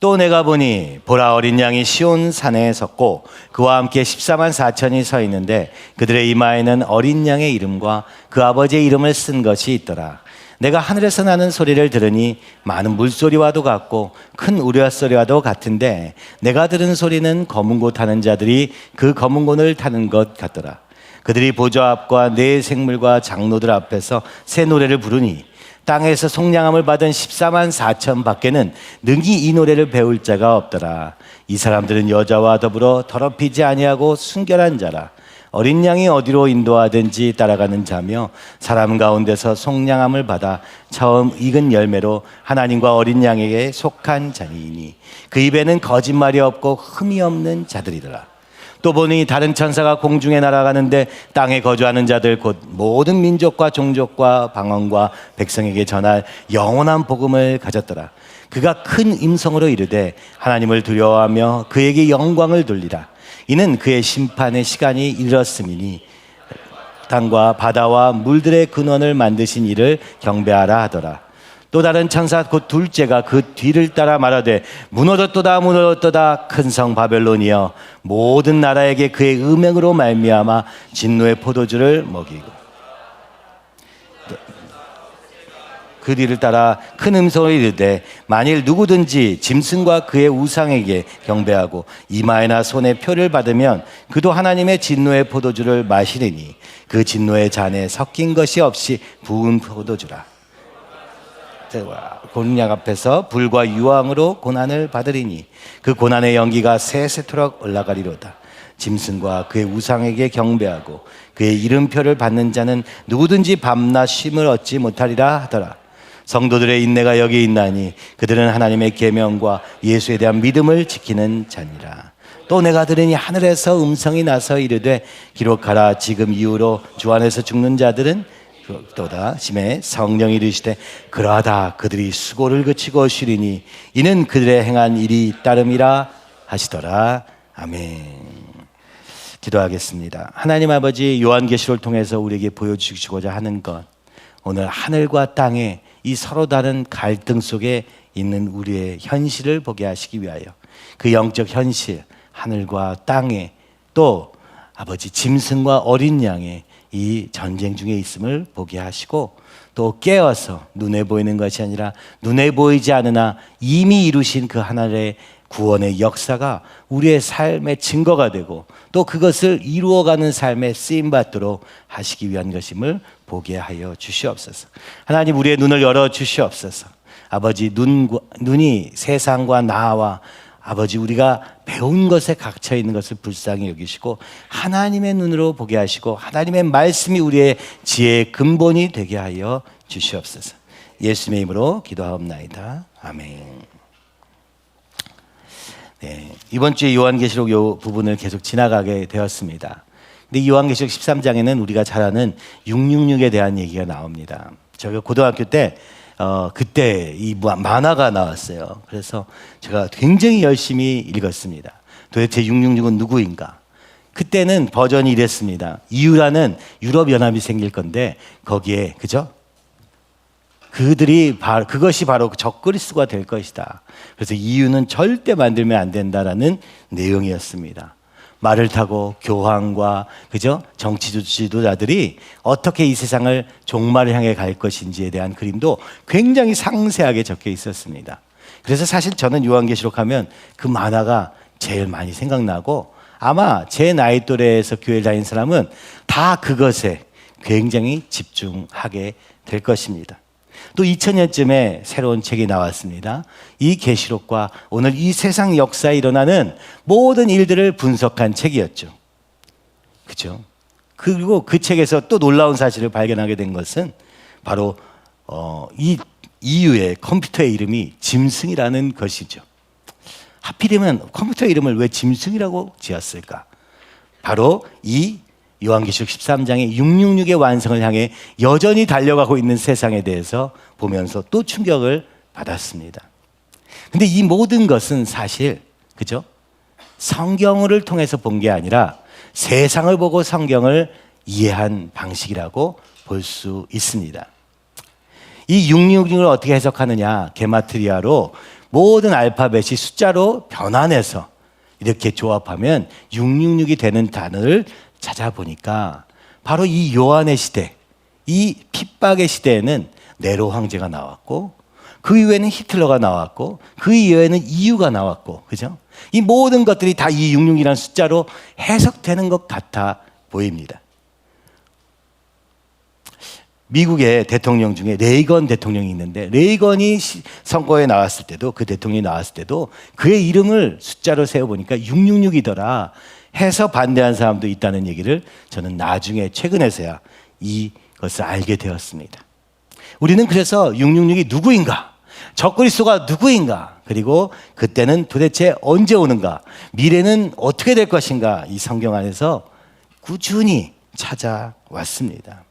또 내가 보니 보라, 어린 양이 시온 산에 섰고 그와 함께 14만 4천이 서 있는데 그들의 이마에는 어린 양의 이름과 그 아버지의 이름을 쓴 것이 있더라. 내가 하늘에서 나는 소리를 들으니 많은 물소리와도 같고 큰 우려소리와도 같은데 내가 들은 소리는 검은 고 타는 자들이 그 검은 고를 타는 것 같더라. 그들이 보좌 앞과 네 생물과 장로들 앞에서 새 노래를 부르니 땅에서 속량함을 받은 14만 4천 밖에는 능히 이 노래를 배울 자가 없더라. 이 사람들은 여자와 더불어 더럽히지 아니하고 순결한 자라. 어린 양이 어디로 인도하든지 따라가는 자며 사람 가운데서 속량함을 받아 처음 익은 열매로 하나님과 어린 양에게 속한 자니이니 그 입에는 거짓말이 없고 흠이 없는 자들이더라. 또 보니 다른 천사가 공중에 날아가는데 땅에 거주하는 자들 곧 모든 민족과 종족과 방언과 백성에게 전할 영원한 복음을 가졌더라. 그가 큰 음성으로 이르되 하나님을 두려워하며 그에게 영광을 돌리라. 이는 그의 심판의 시간이 이르렀음이니 땅과 바다와 물들의 근원을 만드신 이를 경배하라 하더라. 또 다른 천사 곧 둘째가 그 뒤를 따라 말하되 무너졌도다 무너졌도다 큰 성 바벨론이여 모든 나라에게 그의 음행으로 말미암아 진노의 포도주를 먹이고 그 뒤를 따라 큰 음성으로 이르되 만일 누구든지 짐승과 그의 우상에게 경배하고 이마에나 손에 표를 받으면 그도 하나님의 진노의 포도주를 마시리니 그 진노의 잔에 섞인 것이 없이 부은 포도주라. 고능력 앞에서 불과 유황으로 고난을 받으리니 그 고난의 연기가 세세토록 올라가리로다. 짐승과 그의 우상에게 경배하고 그의 이름표를 받는 자는 누구든지 밤낮 쉼을 얻지 못하리라 하더라. 성도들의 인내가 여기 있나니 그들은 하나님의 계명과 예수에 대한 믿음을 지키는 자니라. 또 내가 들으니 하늘에서 음성이 나서 이르되 기록하라. 지금 이후로 주 안에서 죽는 자들은 또다 심해 성령이 이르시되 그러하다 그들이 수고를 그치고 쉬리니 이는 그들의 행한 일이 따름이라 하시더라. 아멘. 기도하겠습니다. 하나님 아버지, 요한계시록을 통해서 우리에게 보여주시고자 하는 것, 오늘 하늘과 땅의 이 서로 다른 갈등 속에 있는 우리의 현실을 보게 하시기 위하여 그 영적 현실, 하늘과 땅에 또 아버지 짐승과 어린 양의 이 전쟁 중에 있음을 보게 하시고 또 깨어서 눈에 보이는 것이 아니라 눈에 보이지 않으나 이미 이루신 그 하나님의 구원의 역사가 우리의 삶의 증거가 되고 또 그것을 이루어가는 삶에 쓰임받도록 하시기 위한 것임을 보게 하여 주시옵소서. 하나님, 우리의 눈을 열어 주시옵소서. 아버지, 눈이 세상과 나와 아버지 우리가 배운 것에 갇혀 있는 것을 불쌍히 여기시고 하나님의 눈으로 보게 하시고 하나님의 말씀이 우리의 지혜의 근본이 되게 하여 주시옵소서. 예수님의 이름으로 기도하옵나이다. 아멘. 네, 이번 주에 요한계시록 이 부분을 계속 지나가게 되었습니다. 근데 요한계시록 13장에는 우리가 잘 아는 666에 대한 얘기가 나옵니다. 제가 고등학교 때 그때 이 만화가 나왔어요. 그래서 제가 굉장히 열심히 읽었습니다. 도대체 666은 누구인가? 그때는 버전이 이랬습니다. 이유라는 유럽연합이 생길 건데 거기에 그죠? 그것이 바로 적그리스도가 될 것이다. 그래서 이유는 절대 만들면 안 된다라는 내용이었습니다. 말을 타고 교황과 그죠? 정치 지도자들이 어떻게 이 세상을 종말을 향해 갈 것인지에 대한 그림도 굉장히 상세하게 적혀 있었습니다. 그래서 사실 저는 요한계시록 하면 그 만화가 제일 많이 생각나고 아마 제 나이 또래에서 교회 다니는 사람은 다 그것에 굉장히 집중하게 될 것입니다. 또 2000년쯤에 새로운 책이 나왔습니다. 이 계시록과 오늘 이 세상 역사에 일어나는 모든 일들을 분석한 책이었죠. 그죠? 그리고 그 책에서 또 놀라운 사실을 발견하게 된 것은 바로 이 이유의 컴퓨터의 이름이 짐승이라는 것이죠. 하필이면 컴퓨터 이름을 왜 짐승이라고 지었을까? 바로 이 요한계시록 13장의 666의 완성을 향해 여전히 달려가고 있는 세상에 대해서 보면서 또 충격을 받았습니다. 근데 이 모든 것은 사실 그죠? 성경을 통해서 본 게 아니라 세상을 보고 성경을 이해한 방식이라고 볼 수 있습니다. 이 666을 어떻게 해석하느냐? 게마트리아로 모든 알파벳이 숫자로 변환해서 이렇게 조합하면 666이 되는 단어를 찾아보니까 바로 이 요한의 시대, 이 핍박의 시대에는 네로 황제가 나왔고 그 이후에는 히틀러가 나왔고 그 이후에는 EU가 나왔고, 그죠? 이 모든 것들이 다 이 666이라는 숫자로 해석되는 것 같아 보입니다. 미국의 대통령 중에 레이건 대통령이 있는데, 레이건이 선거에 나왔을 때도, 그 대통령이 나왔을 때도 그의 이름을 숫자로 세어보니까 666이더라 해서 반대한 사람도 있다는 얘기를 저는 나중에 최근에서야 이것을 알게 되었습니다. 우리는 그래서 666이 누구인가, 적그리스도가 누구인가, 그리고 그때는 도대체 언제 오는가, 미래는 어떻게 될 것인가, 이 성경 안에서 꾸준히 찾아왔습니다.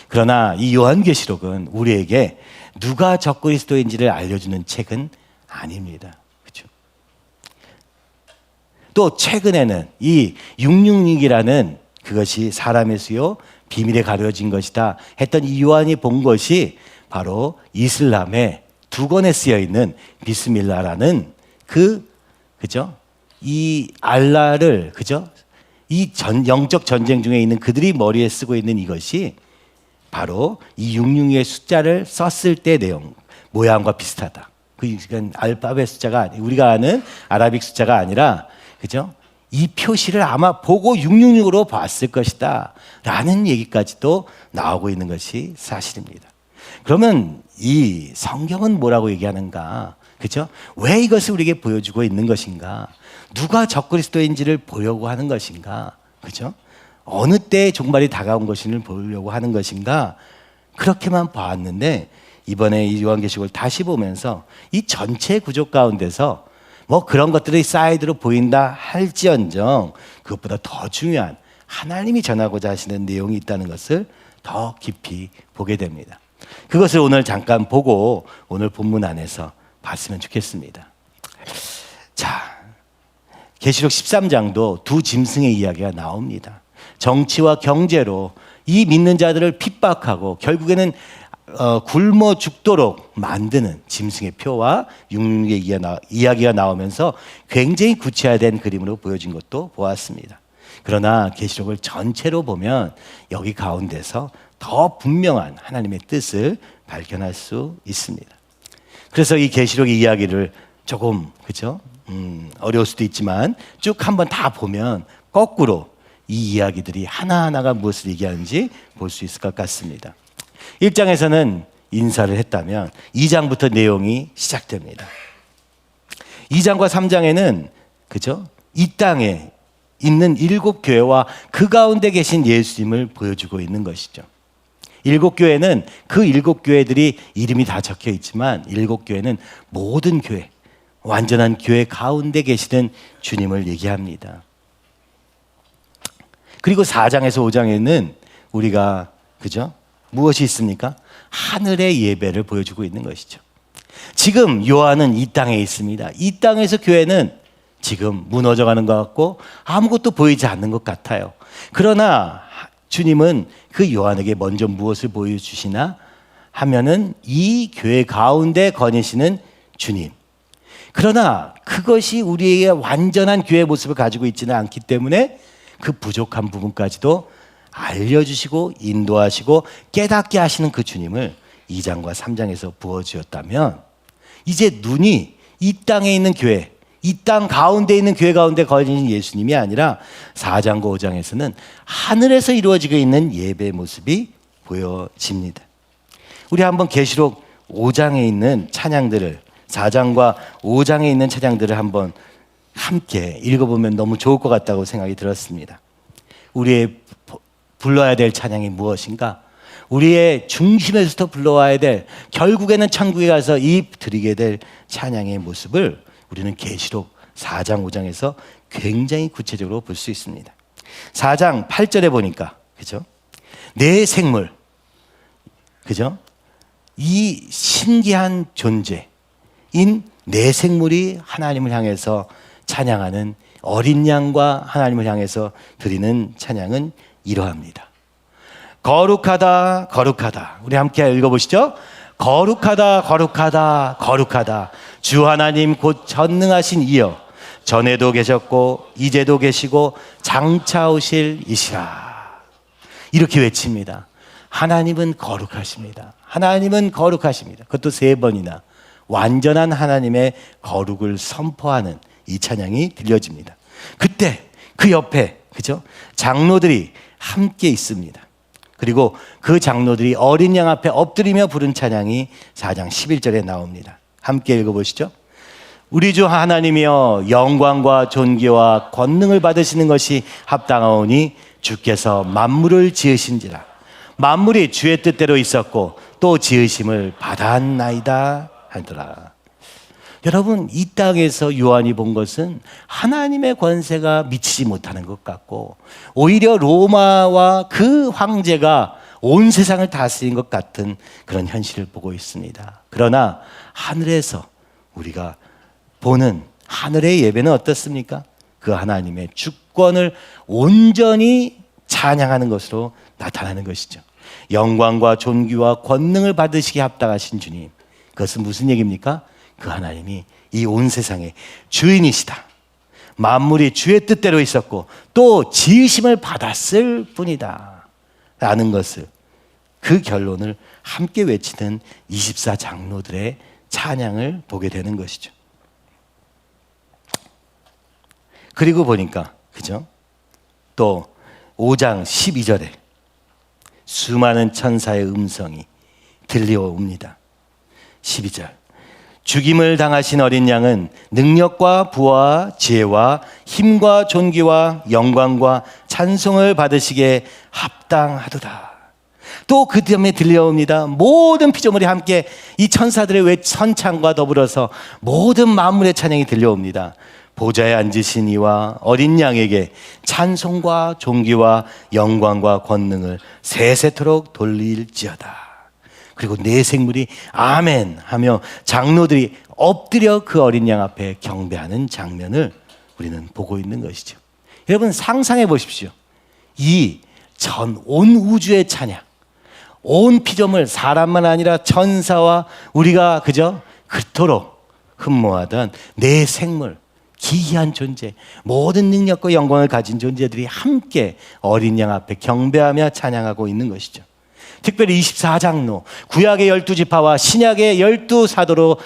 그러나 이 요한계시록은 우리에게 누가 적그리스도인지를 알려주는 책은 아닙니다. 그렇죠? 또 최근에는 이 666이라는 그것이 사람의 수요 비밀에 가려진 것이다 했던 이 요한이 본 것이 바로 이슬람의 두 권에 쓰여 있는 비스밀라라는 그죠? 이 알라를, 그죠? 이 영적 전쟁 중에 있는 그들이 머리에 쓰고 있는 이것이 바로 이 666의 숫자를 썼을 때 내용, 모양과 비슷하다. 그러니까 알파벳 숫자가, 우리가 아는 아라빅 숫자가 아니라, 그죠? 이 표시를 아마 보고 666으로 봤을 것이다 라는 얘기까지도 나오고 있는 것이 사실입니다. 그러면 이 성경은 뭐라고 얘기하는가? 그죠? 왜 이것을 우리에게 보여주고 있는 것인가? 누가 적그리스도인지를 보려고 하는 것인가? 그죠? 어느 때에 종말이 다가온 것인지를 보려고 하는 것인가? 그렇게만 봤는데 이번에 이 요한계시록을 다시 보면서 이 전체 구조 가운데서 뭐 그런 것들이 사이드로 보인다 할지언정 그것보다 더 중요한 하나님이 전하고자 하시는 내용이 있다는 것을 더 깊이 보게 됩니다. 그것을 오늘 잠깐 보고 오늘 본문 안에서 봤으면 좋겠습니다. 자, 계시록 13장도 두 짐승의 이야기가 나옵니다. 정치와 경제로 이 믿는 자들을 핍박하고 결국에는 굶어 죽도록 만드는 짐승의 표와 666의 이야기가 나오면서 굉장히 구체화된 그림으로 보여진 것도 보았습니다. 그러나 계시록을 전체로 보면 여기 가운데서 더 분명한 하나님의 뜻을 발견할 수 있습니다. 그래서 이 계시록의 이야기를 조금, 그죠? 어려울 수도 있지만 쭉 한번 다 보면 거꾸로 이 이야기들이 하나하나가 무엇을 얘기하는지 볼 수 있을 것 같습니다. 1장에서는 인사를 했다면 2장부터 내용이 시작됩니다. 2장과 3장에는, 그죠? 이 땅에 있는 7교회와 그 가운데 계신 예수님을 보여주고 있는 것이죠. 7교회는 그 7교회들이 이름이 다 적혀 있지만 7교회는 모든 교회, 완전한 교회 가운데 계시는 주님을 얘기합니다. 그리고 4장에서 5장에는 우리가, 그죠? 무엇이 있습니까? 하늘의 예배를 보여주고 있는 것이죠. 지금 요한은 이 땅에 있습니다. 이 땅에서 교회는 지금 무너져가는 것 같고 아무것도 보이지 않는 것 같아요. 그러나 주님은 그 요한에게 먼저 무엇을 보여주시나 하면은 이 교회 가운데 거니시는 주님. 그러나 그것이 우리에게 완전한 교회의 모습을 가지고 있지는 않기 때문에 그 부족한 부분까지도 알려주시고 인도하시고 깨닫게 하시는 그 주님을 2장과 3장에서 부어주었다면 이제 눈이 이 땅에 있는 교회, 이 땅 가운데 있는 교회 가운데 거하신 예수님이 아니라 4장과 5장에서는 하늘에서 이루어지고 있는 예배의 모습이 보여집니다. 우리 한번 계시록 5장에 있는 찬양들을, 4장과 5장에 있는 찬양들을 한번 함께 읽어보면 너무 좋을 것 같다고 생각이 들었습니다. 우리의 불러야 될 찬양이 무엇인가? 우리의 중심에서부터 불러와야 될, 결국에는 천국에 가서 드리게 될 찬양의 모습을 우리는 계시록 4장 5장에서 굉장히 구체적으로 볼 수 있습니다. 4장 8절에 보니까, 그죠? 내 생물, 그죠? 이 신기한 존재인 내 생물이 하나님을 향해서 찬양하는 어린 양과 하나님을 향해서 드리는 찬양은 이러합니다. 거룩하다, 거룩하다. 우리 함께 읽어보시죠. 거룩하다, 거룩하다, 거룩하다. 주 하나님 곧 전능하신 이여 전에도 계셨고 이제도 계시고 장차 오실 이시라. 이렇게 외칩니다. 하나님은 거룩하십니다. 하나님은 거룩하십니다. 그것도 3번이나 완전한 하나님의 거룩을 선포하는 이 찬양이 들려집니다. 그때 그 옆에 그죠? 장로들이 함께 있습니다. 그리고 그 장로들이 어린 양 앞에 엎드리며 부른 찬양이 4장 11절에 나옵니다. 함께 읽어보시죠. 우리 주 하나님이여 영광과 존귀와 권능을 받으시는 것이 합당하오니 주께서 만물을 지으신지라. 만물이 주의 뜻대로 있었고 또 지으심을 받았나이다 하더라. 여러분, 이 땅에서 요한이 본 것은 하나님의 권세가 미치지 못하는 것 같고 오히려 로마와 그 황제가 온 세상을 다스린 것 같은 그런 현실을 보고 있습니다. 그러나 하늘에서 우리가 보는 하늘의 예배는 어떻습니까? 그 하나님의 주권을 온전히 찬양하는 것으로 나타나는 것이죠. 영광과 존귀와 권능을 받으시기에 합당하신 주님. 그것은 무슨 얘기입니까? 그 하나님이 이 온 세상의 주인이시다. 만물이 주의 뜻대로 있었고 또 지으심을 받았을 뿐이다 라는 것을, 그 결론을 함께 외치는 24장로들의 찬양을 보게 되는 것이죠. 그리고 보니까 그죠? 또 5장 12절에 수많은 천사의 음성이 들려옵니다. 12절. 죽임을 당하신 어린 양은 능력과 부와 지혜와 힘과 존귀와 영광과 찬송을 받으시기에 합당하도다. 또 그 다음에 들려옵니다. 모든 피조물이 함께 이 천사들의 선창과 더불어서 모든 만물의 찬양이 들려옵니다. 보좌에 앉으신 이와 어린 양에게 찬송과 존귀와 영광과 권능을 세세토록 돌릴지어다. 그리고 네 생물이 아멘 하며 장로들이 엎드려 그 어린 양 앞에 경배하는 장면을 우리는 보고 있는 것이죠. 여러분, 상상해 보십시오. 이 전 온 우주의 찬양, 온 피조물, 사람만 아니라 천사와 우리가 그저 그토록 흠모하던 네 생물, 기이한 존재, 모든 능력과 영광을 가진 존재들이 함께 어린 양 앞에 경배하며 찬양하고 있는 것이죠. 특별히 24장로, 구약의 12지파와 신약의 12사도로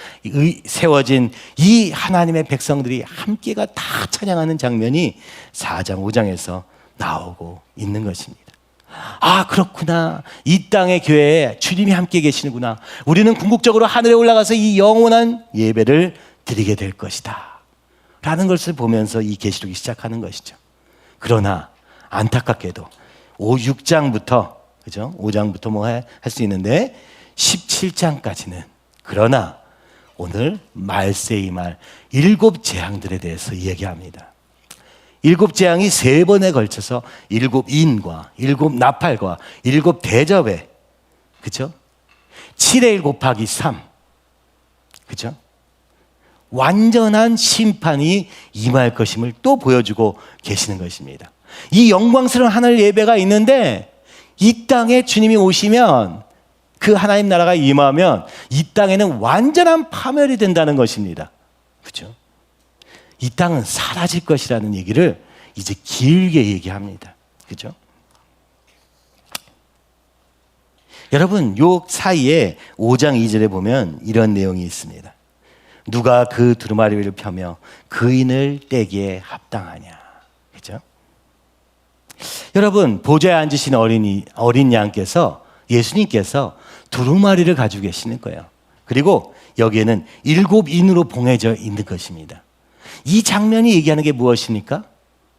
세워진 이 하나님의 백성들이 함께가 다 찬양하는 장면이 4장, 5장에서 나오고 있는 것입니다. 아, 그렇구나. 이 땅의 교회에 주님이 함께 계시는구나. 우리는 궁극적으로 하늘에 올라가서 이 영원한 예배를 드리게 될 것이다 라는 것을 보면서 이 계시록이 시작하는 것이죠. 그러나 안타깝게도 6장부터 그죠? 5장부터 뭐 할 수 있는데 17장까지는 그러나 오늘 말세의 말 7 재앙들에 대해서 이야기합니다. 7 재앙이 3번에 걸쳐서 7 인과 7 나팔과 7 대접에 그죠? 7의 1 곱하기 3 그죠? 완전한 심판이 임할 것임을 또 보여주고 계시는 것입니다. 이 영광스러운 하늘 예배가 있는데 이 땅에 주님이 오시면, 그 하나님 나라가 임하면 이 땅에는 완전한 파멸이 된다는 것입니다. 그렇죠? 이 땅은 사라질 것이라는 얘기를 이제 길게 얘기합니다. 그렇죠? 여러분, 요 사이에 5장 2절에 보면 이런 내용이 있습니다. 누가 그 두루마리를 펴며 그인을 떼기에 합당하냐. 그렇죠? 여러분, 보좌에 앉으신 어린 양께서, 예수님께서 두루마리를 가지고 계시는 거예요. 그리고 여기에는 7 인으로 봉해져 있는 것입니다. 이 장면이 얘기하는 게 무엇입니까?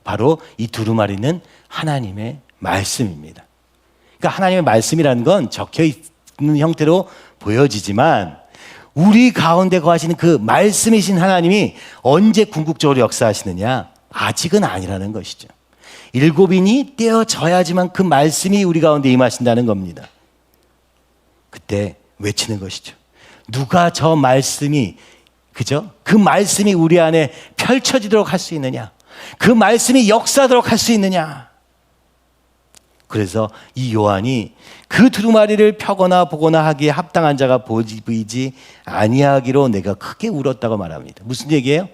바로 이 두루마리는 하나님의 말씀입니다. 그러니까 하나님의 말씀이라는 건 적혀 있는 형태로 보여지지만 우리 가운데 거하시는 그 말씀이신 하나님이 언제 궁극적으로 역사하시느냐? 아직은 아니라는 것이죠. 7인이 떼어져야지만 그 말씀이 우리 가운데 임하신다는 겁니다. 그때 외치는 것이죠. 누가 저 말씀이, 그죠? 그 말씀이 우리 안에 펼쳐지도록 할 수 있느냐? 그 말씀이 역사하도록 할 수 있느냐? 그래서 이 요한이 그 두루마리를 펴거나 보거나 하기에 합당한 자가 보이지 아니하기로 내가 크게 울었다고 말합니다. 무슨 얘기예요?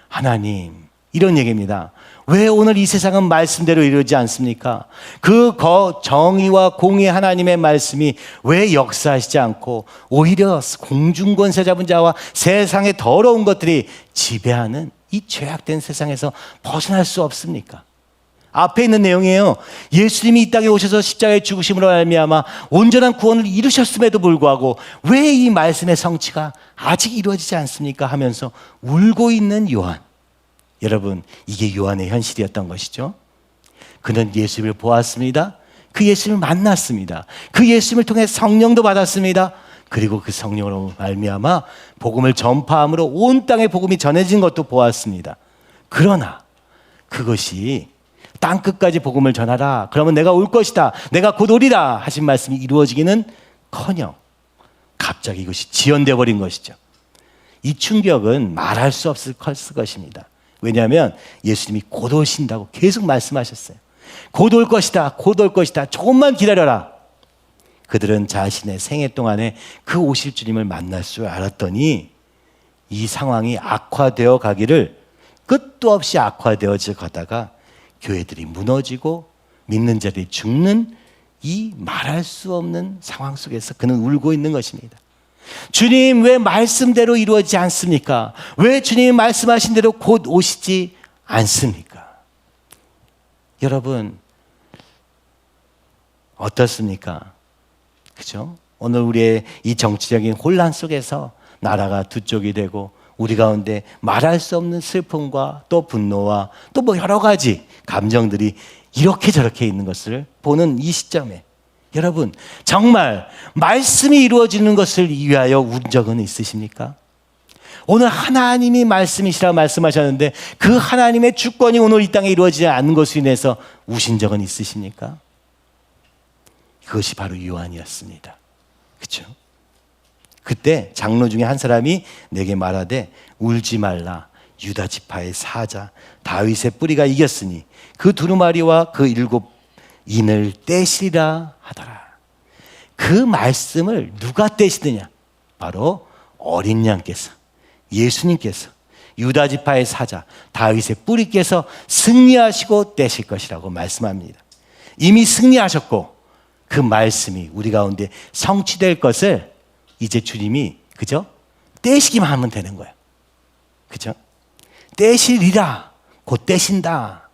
하나님, 이런 얘기입니다. 왜 오늘 이 세상은 말씀대로 이루어지지 않습니까? 그 정의와 공의 하나님의 말씀이 왜 역사하시지 않고 오히려 공중권세 잡은 자와 세상의 더러운 것들이 지배하는 이 죄악된 세상에서 벗어날 수 없습니까? 앞에 있는 내용이에요. 예수님이 이 땅에 오셔서 십자가의 죽으심으로 말미암아 온전한 구원을 이루셨음에도 불구하고 왜 이 말씀의 성취가 아직 이루어지지 않습니까? 하면서 울고 있는 요한. 여러분, 이게 요한의 현실이었던 것이죠. 그는 예수님을 보았습니다. 그 예수님을 만났습니다. 그 예수님을 통해 성령도 받았습니다. 그리고 그 성령으로 말미암아 복음을 전파함으로 온 땅에 복음이 전해진 것도 보았습니다. 그러나 그것이 땅끝까지 복음을 전하라, 그러면 내가 올 것이다, 내가 곧 오리라 하신 말씀이 이루어지기는 커녕 갑자기 이것이 지연되어 버린 것이죠. 이 충격은 말할 수 없을 것입니다. 왜냐하면 예수님이 곧 오신다고 계속 말씀하셨어요. 곧 올 것이다, 곧 올 것이다, 조금만 기다려라. 그들은 자신의 생애 동안에 그 오실 주님을 만날 줄 알았더니 이 상황이 악화되어 가기를, 끝도 없이 악화되어져 가다가 교회들이 무너지고 믿는 자들이 죽는 이 말할 수 없는 상황 속에서 그는 울고 있는 것입니다. 주님, 왜 말씀대로 이루어지지 않습니까? 왜 주님이 말씀하신 대로 곧 오시지 않습니까? 여러분, 어떻습니까? 그죠? 오늘 우리의 이 정치적인 혼란 속에서 나라가 두 쪽이 되고 우리 가운데 말할 수 없는 슬픔과 또 분노와 또 뭐 여러 가지 감정들이 이렇게 저렇게 있는 것을 보는 이 시점에 여러분, 정말 말씀이 이루어지는 것을 위하여 운 적은 있으십니까? 오늘 하나님이 말씀이시라 말씀하셨는데 그 하나님의 주권이 오늘 이 땅에 이루어지지 않는 것으로 인해서 우신 적은 있으십니까? 그것이 바로 요한이었습니다. 그렇죠? 그때 장로 중에 한 사람이 내게 말하되 울지 말라, 유다 지파의 사자 다윗의 뿌리가 이겼으니 그 두루마리와 그 7 인을 떼시리라 하더라. 그 말씀을 누가 떼시느냐? 바로 어린 양께서, 예수님께서 유다 지파의 사자 다윗의 뿌리께서 승리하시고 떼실 것이라고 말씀합니다. 이미 승리하셨고 그 말씀이 우리 가운데 성취될 것을 이제 주님이, 그죠? 떼시기만 하면 되는 거예요. 그죠? 떼시리라, 곧 떼신다.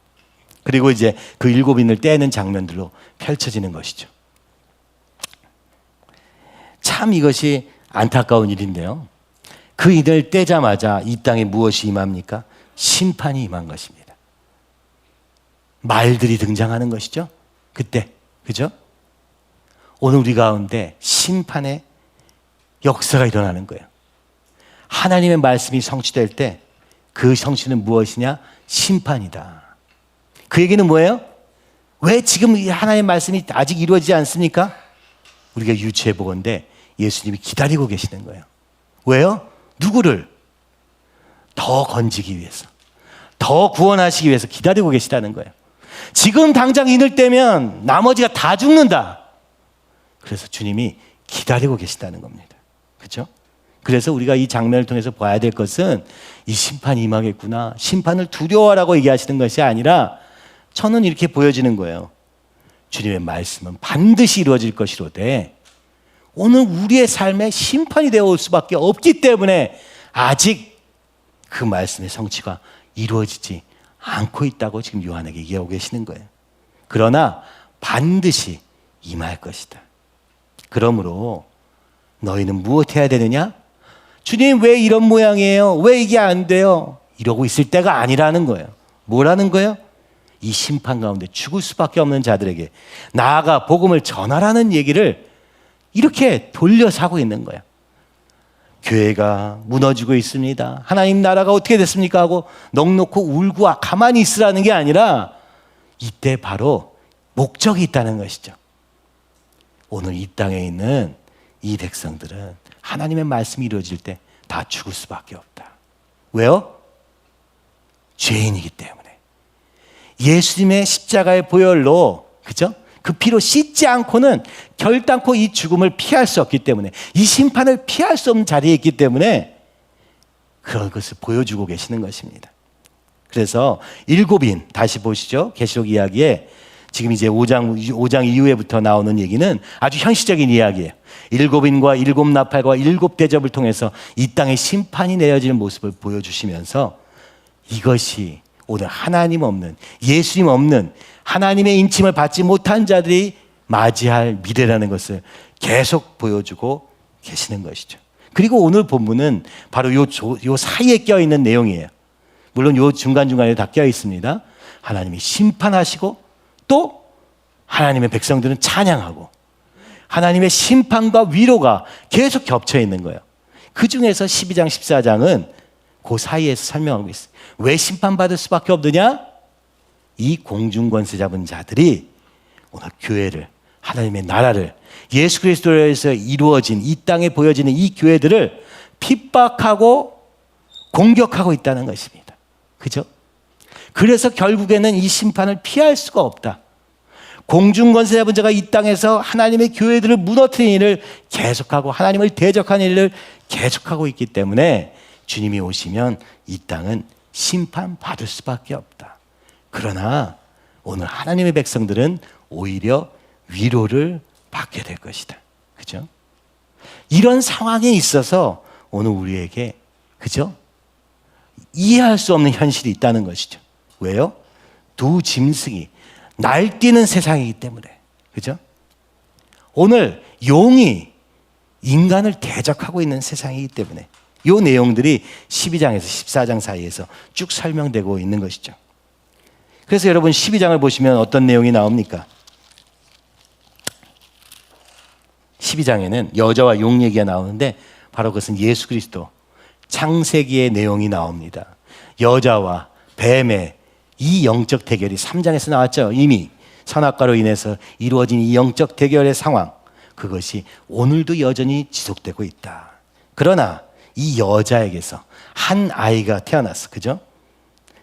그리고 이제 그 7인을 떼는 장면들로 펼쳐지는 것이죠. 참 이것이 안타까운 일인데요. 그 인을 떼자마자 이 땅에 무엇이 임합니까? 심판이 임한 것입니다. 말들이 등장하는 것이죠. 그때, 그죠? 오늘 우리 가운데 심판의 역사가 일어나는 거예요. 하나님의 말씀이 성취될 때 그 성취는 무엇이냐? 심판이다. 그 얘기는 뭐예요? 왜 지금 하나님의 말씀이 아직 이루어지지 않습니까? 우리가 유추해 보건대 예수님이 기다리고 계시는 거예요. 왜요? 누구를? 더 건지기 위해서, 더 구원하시기 위해서 기다리고 계시다는 거예요. 지금 당장 인을 떼면 나머지가 다 죽는다. 그래서 주님이 기다리고 계시다는 겁니다. 그렇죠? 그래서 우리가 이 장면을 통해서 봐야 될 것은 이 심판이 임하겠구나, 심판을 두려워하라고 얘기하시는 것이 아니라 저는 이렇게 보여지는 거예요. 주님의 말씀은 반드시 이루어질 것이로되 오늘 우리의 삶에 심판이 되어 올 수밖에 없기 때문에 아직 그 말씀의 성취가 이루어지지 않고 있다고 지금 요한에게 얘기하고 계시는 거예요. 그러나 반드시 임할 것이다. 그러므로 너희는 무엇해야 되느냐? 주님, 왜 이런 모양이에요? 왜 이게 안 돼요? 이러고 있을 때가 아니라는 거예요. 뭐라는 거예요? 이 심판 가운데 죽을 수밖에 없는 자들에게 나아가 복음을 전하라는 얘기를 이렇게 돌려서 하고 있는 거예요. 교회가 무너지고 있습니다. 하나님 나라가 어떻게 됐습니까? 하고 넋놓고 울고 가만히 있으라는 게 아니라 이때 바로 목적이 있다는 것이죠. 오늘 이 땅에 있는 이 백성들은 하나님의 말씀이 이루어질 때 다 죽을 수밖에 없다. 왜요? 죄인이기 때문에. 예수님의 십자가의 보혈로, 그죠? 그 피로 씻지 않고는 결단코 이 죽음을 피할 수 없기 때문에, 이 심판을 피할 수 없는 자리에 있기 때문에 그런 것을 보여주고 계시는 것입니다. 그래서 일곱인, 다시 보시죠. 계시록 이야기에 지금 이제 5장 이후에부터 나오는 얘기는 아주 현실적인 이야기예요. 일곱인과 일곱 나팔과 일곱 대접을 통해서 이 땅에 심판이 내려지는 모습을 보여주시면서 이것이 오늘 하나님 없는, 예수님 없는, 하나님의 인침을 받지 못한 자들이 맞이할 미래라는 것을 계속 보여주고 계시는 것이죠. 그리고 오늘 본문은 바로 요 사이에 껴있는 내용이에요. 물론 요 중간중간에 다 껴 있습니다. 하나님이 심판하시고 또 하나님의 백성들은 찬양하고, 하나님의 심판과 위로가 계속 겹쳐 있는 거예요. 그 중에서 12장, 14장은 그 사이에서 설명하고 있어요. 왜 심판받을 수밖에 없느냐? 이 공중권세 잡은 자들이 오늘 교회를, 하나님의 나라를, 예수 그리스도에서 이루어진 이 땅에 보여지는 이 교회들을 핍박하고 공격하고 있다는 것입니다. 그죠? 그래서 결국에는 이 심판을 피할 수가 없다. 공중권세 잡은 자가 이 땅에서 하나님의 교회들을 무너뜨리는 일을 계속하고 하나님을 대적하는 일을 계속하고 있기 때문에 주님이 오시면 이 땅은 심판받을 수밖에 없다. 그러나 오늘 하나님의 백성들은 오히려 위로를 받게 될 것이다. 그죠? 이런 상황에 있어서 오늘 우리에게, 그죠? 이해할 수 없는 현실이 있다는 것이죠. 왜요? 두 짐승이 날뛰는 세상이기 때문에. 그죠? 오늘 용이 인간을 대적하고 있는 세상이기 때문에 이 내용들이 12장에서 14장 사이에서 쭉 설명되고 있는 것이죠. 그래서 여러분 12장을 보시면 어떤 내용이 나옵니까? 12장에는 여자와 용 얘기가 나오는데 바로 그것은 예수 그리스도 창세기의 내용이 나옵니다. 여자와 뱀의 이 영적 대결이 3장에서 나왔죠. 이미 선악과로 인해서 이루어진 이 영적 대결의 상황, 그것이 오늘도 여전히 지속되고 있다. 그러나 이 여자에게서 한 아이가 태어났어. 그죠?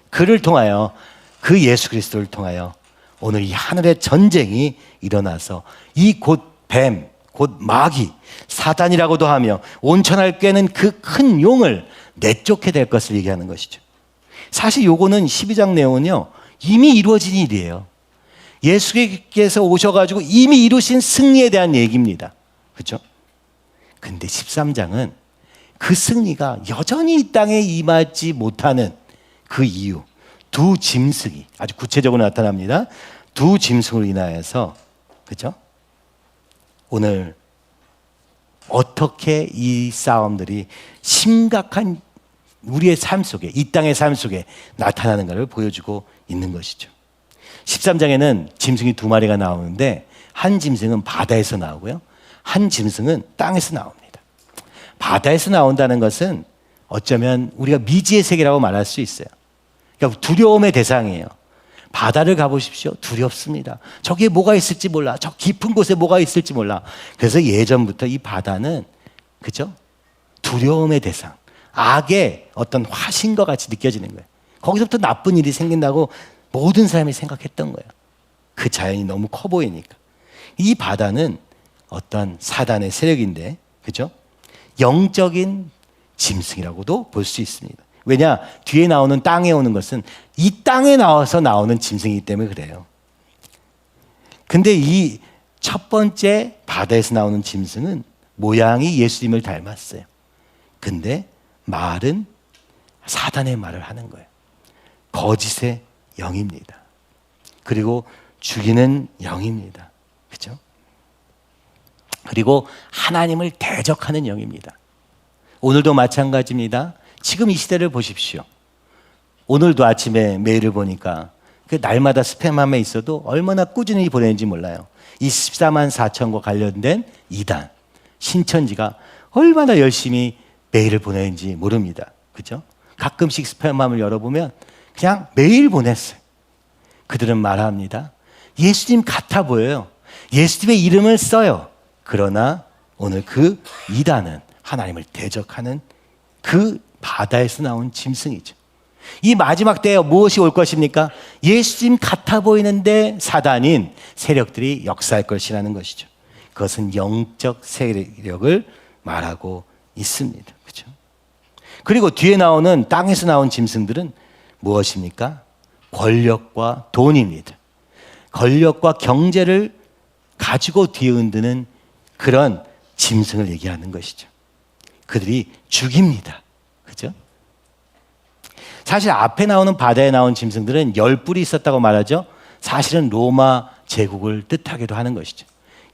그를 통하여, 그 예수 그리스도를 통하여 오늘 이 하늘의 전쟁이 일어나서 이 곧 뱀, 곧 마귀, 사단이라고도 하며 온천할 꿰는 그 큰 용을 내쫓게 될 것을 얘기하는 것이죠. 사실 요거는 12장 내용은요, 이미 이루어진 일이에요. 예수께서 오셔가지고 이미 이루신 승리에 대한 얘기입니다. 그렇죠? 근데 13장은 그 승리가 여전히 이 땅에 임하지 못하는 그 이유, 두 짐승이 아주 구체적으로 나타납니다. 두 짐승으로 인하여서, 그렇죠? 오늘 어떻게 이 싸움들이 심각한 우리의 삶 속에, 이 땅의 삶 속에 나타나는 것을 보여주고 있는 것이죠. 13장에는 짐승이 두 마리가 나오는데 한 짐승은 바다에서 나오고요, 한 짐승은 땅에서 나옵니다. 바다에서 나온다는 것은 어쩌면 우리가 미지의 세계라고 말할 수 있어요. 그러니까 두려움의 대상이에요. 바다를 가보십시오. 두렵습니다. 저기에 뭐가 있을지 몰라. 저 깊은 곳에 뭐가 있을지 몰라. 그래서 예전부터 이 바다는, 그죠? 두려움의 대상, 악의 어떤 화신과 같이 느껴지는 거예요. 거기서부터 나쁜 일이 생긴다고 모든 사람이 생각했던 거예요. 그 자연이 너무 커 보이니까. 이 바다는 어떤 사단의 세력인데, 그죠? 영적인 짐승이라고도 볼 수 있습니다. 왜냐? 뒤에 나오는 땅에 오는 것은 이 땅에 나와서 나오는 짐승이기 때문에 그래요. 근데 이 첫 번째 바다에서 나오는 짐승은 모양이 예수님을 닮았어요. 근데 말은 사단의 말을 하는 거예요. 거짓의 영입니다. 그리고 죽이는 영입니다. 그렇죠? 그리고 하나님을 대적하는 영입니다. 오늘도 마찬가지입니다. 지금 이 시대를 보십시오. 오늘도 아침에 메일을 보니까 그 날마다 스팸함에 있어도 얼마나 꾸준히 보내는지 몰라요. 이 14만 4천과 관련된 이단, 신천지가 얼마나 열심히 메일을 보내는지 모릅니다. 그죠? 가끔씩 스팸함을 열어보면 그냥 매일 보냈어요. 그들은 말합니다. 예수님 같아 보여요. 예수님의 이름을 써요. 그러나 오늘 그 이단은 하나님을 대적하는 그 바다에서 나온 짐승이죠. 이 마지막 때에 무엇이 올 것입니까? 예수님 같아 보이는데 사단인 세력들이 역사할 것이라는 것이죠. 그것은 영적 세력을 말하고 있습니다. 그렇죠? 그리고 뒤에 나오는 땅에서 나온 짐승들은 무엇입니까? 권력과 돈입니다. 권력과 경제를 가지고 뒤흔드는 그런 짐승을 얘기하는 것이죠. 그들이 죽입니다. 그죠? 사실 앞에 나오는 바다에 나온 짐승들은 10뿔이 있었다고 말하죠. 사실은 로마 제국을 뜻하기도 하는 것이죠.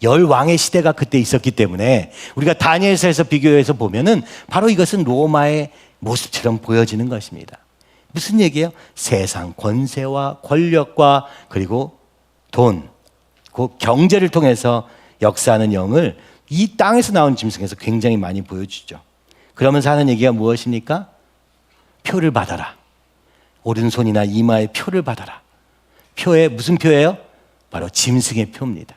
10왕의 시대가 그때 있었기 때문에 우리가 다니엘서에서 비교해서 보면은 바로 이것은 로마의 모습처럼 보여지는 것입니다. 무슨 얘기예요? 세상 권세와 권력과 그리고 돈, 그 경제를 통해서 역사하는 영을 이 땅에서 나온 짐승에서 굉장히 많이 보여주죠. 그러면서 하는 얘기가 무엇입니까? 표를 받아라. 오른손이나 이마에 표를 받아라. 표에 무슨 표예요? 바로 짐승의 표입니다.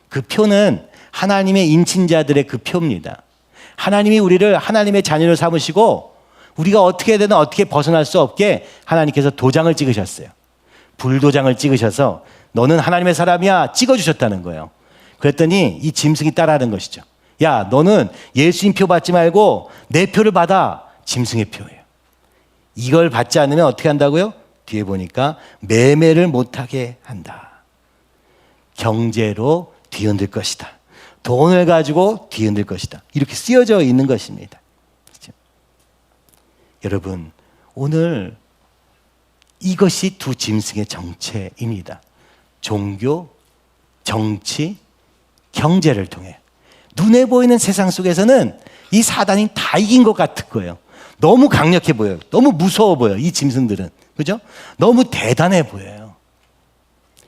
그 표는 하나님의 인친자들의 그 표입니다. 하나님이 우리를 하나님의 자녀로 삼으시고 우리가 어떻게 되든 어떻게 벗어날 수 없게 하나님께서 도장을 찍으셨어요. 불도장을 찍으셔서 너는 하나님의 사람이야 찍어주셨다는 거예요. 그랬더니 이 짐승이 따라하는 것이죠. 야, 너는 예수님 표 받지 말고 내 표를 받아. 짐승의 표예요. 이걸 받지 않으면 어떻게 한다고요? 뒤에 보니까 매매를 못하게 한다. 경제로 뒤흔들 것이다. 돈을 가지고 뒤흔들 것이다. 이렇게 쓰여져 있는 것입니다. 그렇죠? 여러분, 오늘 이것이 두 짐승의 정체입니다. 종교, 정치, 경제를 통해 눈에 보이는 세상 속에서는 이 사단이 다 이긴 것 같은 거예요. 너무 강력해 보여요. 너무 무서워 보여요. 이 짐승들은. 그죠? 너무 대단해 보여요.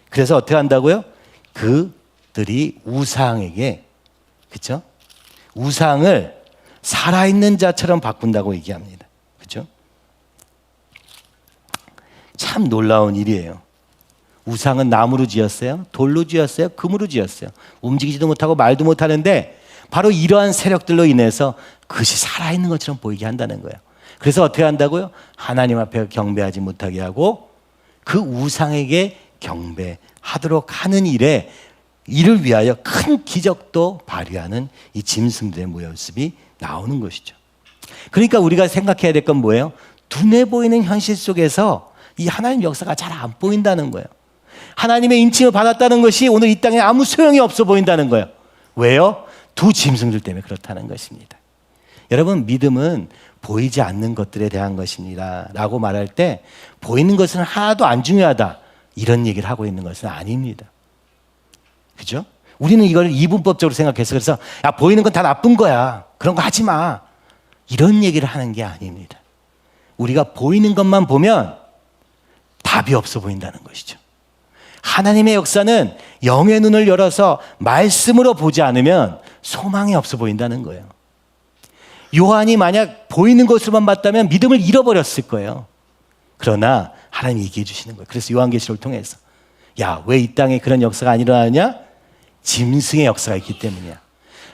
그래서 어떻게 한다고요? 그들이 우상에게, 그죠? 우상을 살아있는 자처럼 바꾼다고 얘기합니다. 그죠? 참 놀라운 일이에요. 우상은 나무로 지었어요? 돌로 지었어요? 금으로 지었어요? 움직이지도 못하고 말도 못하는데 바로 이러한 세력들로 인해서 그것이 살아있는 것처럼 보이게 한다는 거예요. 그래서 어떻게 한다고요? 하나님 앞에 경배하지 못하게 하고 그 우상에게 경배하도록 하는 일에 이를 위하여 큰 기적도 발휘하는 이 짐승들의 모습이 나오는 것이죠. 그러니까 우리가 생각해야 될 건 뭐예요? 눈에 보이는 현실 속에서 이 하나님 역사가 잘 안 보인다는 거예요. 하나님의 인칭을 받았다는 것이 오늘 이 땅에 아무 소용이 없어 보인다는 거예요. 왜요? 두 짐승들 때문에 그렇다는 것입니다. 여러분, 믿음은 보이지 않는 것들에 대한 것입니다 라고 말할 때 보이는 것은 하나도 안 중요하다 이런 얘기를 하고 있는 것은 아닙니다. 그죠? 우리는 이걸 이분법적으로 생각해서 그래서 야, 보이는 건 다 나쁜 거야. 그런 거 하지 마. 이런 얘기를 하는 게 아닙니다. 우리가 보이는 것만 보면 답이 없어 보인다는 것이죠. 하나님의 역사는 영의 눈을 열어서 말씀으로 보지 않으면 소망이 없어 보인다는 거예요. 요한이 만약 보이는 것으로만 봤다면 믿음을 잃어버렸을 거예요. 그러나 하나님이 얘기해 주시는 거예요. 그래서 요한계시록을 통해서 야, 왜 이 땅에 그런 역사가 안 일어나냐? 짐승의 역사가 있기 때문이야.